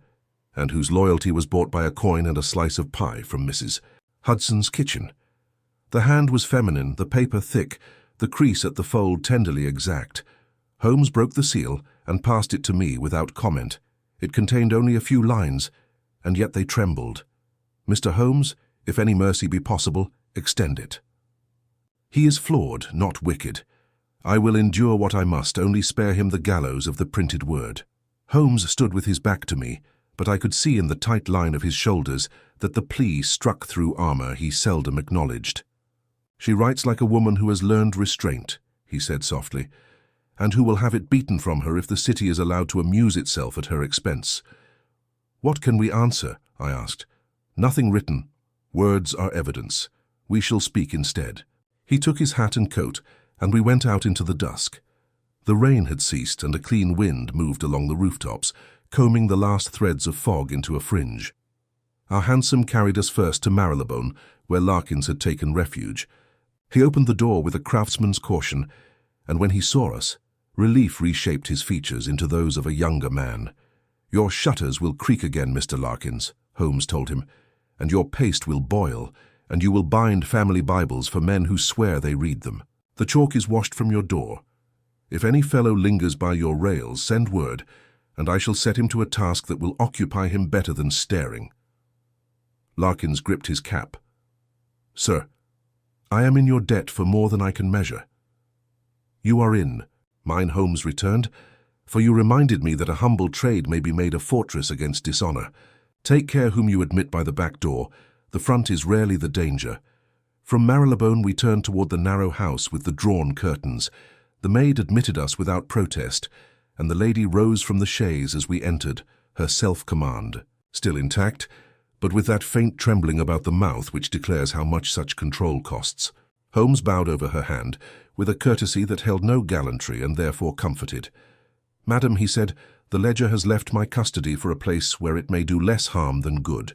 and whose loyalty was bought by a coin and a slice of pie from Mrs. Hudson's kitchen. The hand was feminine, the paper thick, the crease at the fold tenderly exact. Holmes broke the seal and passed it to me without comment. It contained only a few lines, and yet they trembled. "Mr. Holmes, if any mercy be possible, extend it. He is flawed, not wicked. I will endure what I must, only spare him the gallows of the printed word." Holmes stood with his back to me, but I could see in the tight line of his shoulders that the plea struck through armor he seldom acknowledged. "She writes like a woman who has learned restraint," he said softly, "and who will have it beaten from her if the city is allowed to amuse itself at her expense." "What can we answer?" I asked. "Nothing written. Words are evidence. We shall speak instead." He took his hat and coat, and we went out into the dusk. The rain had ceased, and a clean wind moved along the rooftops, combing the last threads of fog into a fringe. Our hansom carried us first to Marylebone, where Larkins had taken refuge. He opened the door with a craftsman's caution, and when he saw us, relief reshaped his features into those of a younger man. "Your shutters will creak again, Mr. Larkins," Holmes told him, "and your paste will boil, and you will bind family Bibles for men who swear they read them. The chalk is washed from your door. If any fellow lingers by your rails, send word, and I shall set him to a task that will occupy him better than staring." Larkins gripped his cap. "Sir, I am in your debt for more than I can measure." "You are in," mine Holmes returned, "for you reminded me that a humble trade may be made a fortress against dishonor. Take care whom you admit by the back door. The front is rarely the danger." From Marylebone we turned toward the narrow house with the drawn curtains. The maid admitted us without protest, and the lady rose from the chaise as we entered, her self-command still intact, but with that faint trembling about the mouth which declares how much such control costs. Holmes bowed over her hand, with a courtesy that held no gallantry and therefore comforted. "Madam," he said, "the ledger has left my custody for a place where it may do less harm than good.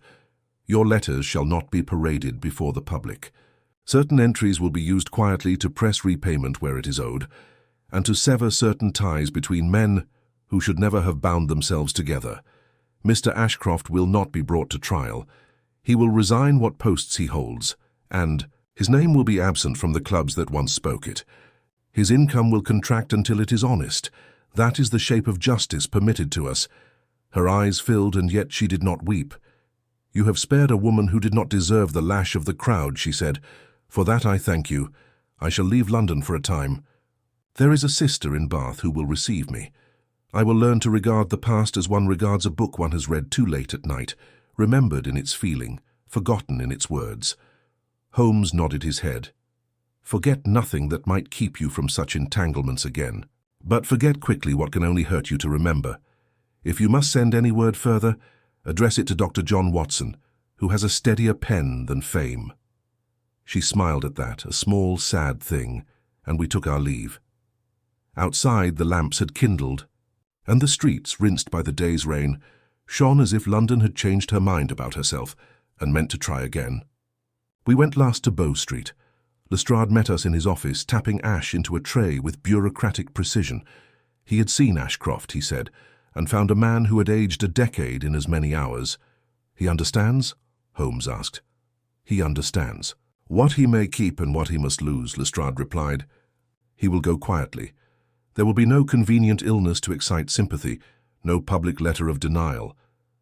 Your letters shall not be paraded before the public. Certain entries will be used quietly to press repayment where it is owed, and to sever certain ties between men who should never have bound themselves together. Mr. Ashcroft will not be brought to trial. He will resign what posts he holds, and his name will be absent from the clubs that once spoke it. His income will contract until it is honest. That is the shape of justice permitted to us." Her eyes filled, and yet she did not weep. "You have spared a woman who did not deserve the lash of the crowd," she said. "For that I thank you. I shall leave London for a time. There is a sister in Bath who will receive me. I will learn to regard the past as one regards a book one has read too late at night, remembered in its feeling, forgotten in its words." Holmes nodded his head. "Forget nothing that might keep you from such entanglements again. But forget quickly what can only hurt you to remember. If you must send any word further, address it to Dr. John Watson, who has a steadier pen than fame." She smiled at that, a small, sad thing, and we took our leave. Outside the lamps had kindled, and the streets, rinsed by the day's rain, shone as if London had changed her mind about herself and meant to try again. We went last to Bow Street. Lestrade met us in his office, tapping ash into a tray with bureaucratic precision. He had seen Ashcroft, he said, and found a man who had aged a decade in as many hours. "He understands?" Holmes asked. "He understands. What he may keep and what he must lose," Lestrade replied. "He will go quietly. There will be no convenient illness to excite sympathy, no public letter of denial.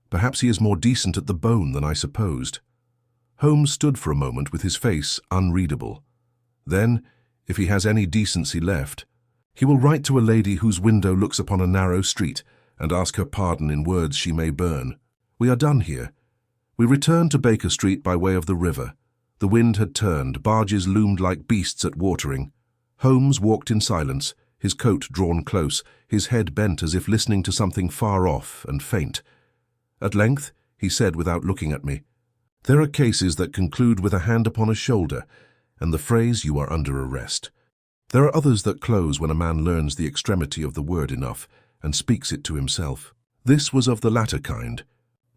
Perhaps he is more decent at the bone than I supposed." Holmes stood for a moment with his face unreadable. Then, if he has any decency left, he will write to a lady whose window looks upon a narrow street and ask her pardon in words she may burn. We are done here. We returned to Baker Street by way of the river. The wind had turned, barges loomed like beasts at watering. Holmes walked in silence, his coat drawn close, his head bent as if listening to something far off and faint. At length, he said without looking at me, "There are cases that conclude with a hand upon a shoulder, and the phrase, 'You are under arrest.' There are others that close when a man learns the extremity of the word enough and speaks it to himself. This was of the latter kind.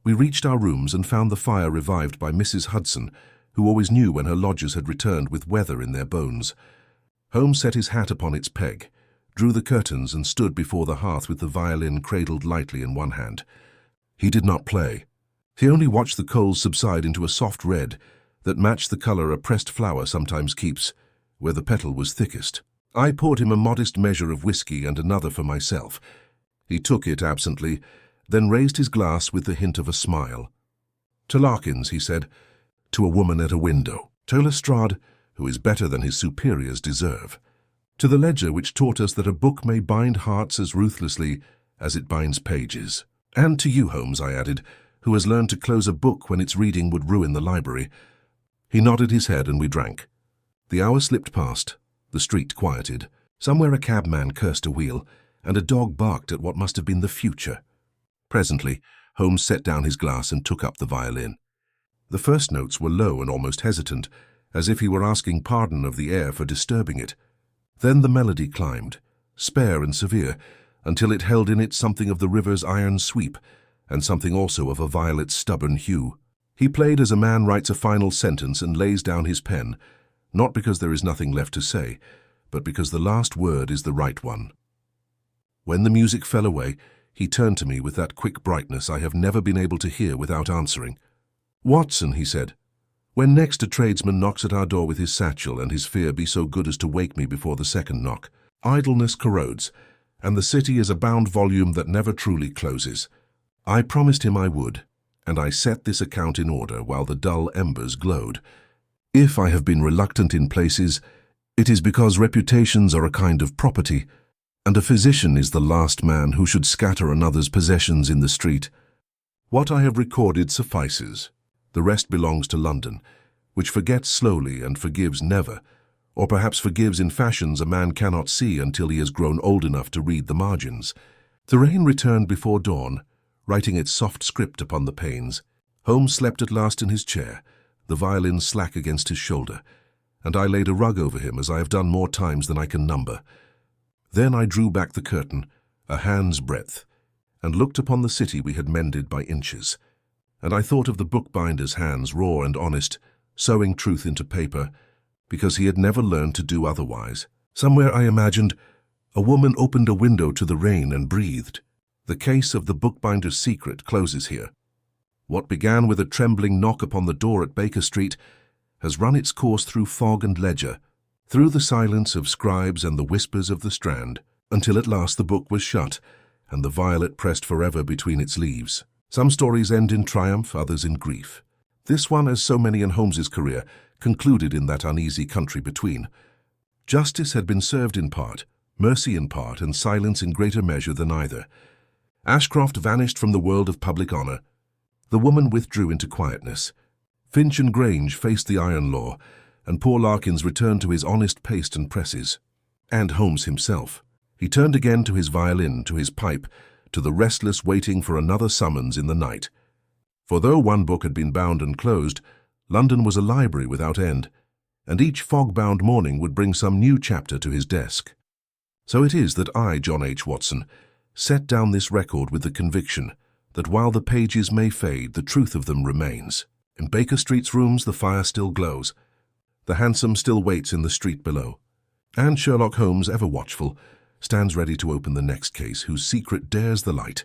We reached our rooms and found the fire revived by Mrs. Hudson, who always knew when her lodgers had returned with weather in their bones. Holmes set his hat upon its peg, drew the curtains and stood before the hearth with the violin cradled lightly in one hand. He did not play. He only watched the coals subside into a soft red that matched the color a pressed flower sometimes keeps, where the petal was thickest. I poured him a modest measure of whiskey and another for myself. He took it absently, then raised his glass with the hint of a smile. "To Larkins," he said, "to a woman at a window. To Lestrade, who is better than his superiors deserve. To the ledger which taught us that a book may bind hearts as ruthlessly as it binds pages. And to you, Holmes," I added, "who has learned to close a book when its reading would ruin the library." He nodded his head and we drank. The hour slipped past. The street quieted. Somewhere a cabman cursed a wheel, and a dog barked at what must have been the future. Presently, Holmes set down his glass and took up the violin. The first notes were low and almost hesitant, as if he were asking pardon of the air for disturbing it. Then the melody climbed, spare and severe, until it held in it something of the river's iron sweep, and something also of a violet's stubborn hue. He played as a man writes a final sentence and lays down his pen, not because there is nothing left to say, but because the last word is the right one. When the music fell away, he turned to me with that quick brightness I have never been able to hear without answering. "Watson," he said, "when next a tradesman knocks at our door with his satchel, and his fear be so good as to wake me before the second knock, idleness corrodes, and the city is a bound volume that never truly closes. I promised him I would, and I set this account in order while the dull embers glowed. If I have been reluctant in places, it is because reputations are a kind of property, and a physician is the last man who should scatter another's possessions in the street. What I have recorded suffices. The rest belongs to London, which forgets slowly and forgives never, or perhaps forgives in fashions a man cannot see until he has grown old enough to read the margins." The rain returned before dawn, writing its soft script upon the panes. Holmes slept at last in his chair, the violin slack against his shoulder, and I laid a rug over him as I have done more times than I can number. Then I drew back the curtain, a hand's breadth, and looked upon the city we had mended by inches. And I thought of the bookbinder's hands, raw and honest, sewing truth into paper, because he had never learned to do otherwise. Somewhere, I imagined, a woman opened a window to the rain and breathed. The case of the bookbinder's secret closes here. What began with a trembling knock upon the door at Baker Street has run its course through fog and ledger, through the silence of scribes and the whispers of the Strand, until at last the book was shut, and the violet pressed forever between its leaves. Some stories end in triumph, others in grief. This one, as so many in Holmes's career, concluded in that uneasy country between. Justice had been served in part, mercy in part, and silence in greater measure than either. Ashcroft vanished from the world of public honor. The woman withdrew into quietness. Finch and Grange faced the iron law, and poor Larkins returned to his honest paste and presses. And Holmes himself. He turned again to his violin, to his pipe, to the restless waiting for another summons in the night. For though one book had been bound and closed, London was a library without end, and each fog-bound morning would bring some new chapter to his desk. So it is that I, John H. Watson, set down this record with the conviction that while the pages may fade, the truth of them remains. In Baker Street's rooms the fire still glows. The hansom still waits in the street below. And Sherlock Holmes, ever watchful, stands ready to open the next case whose secret dares the light.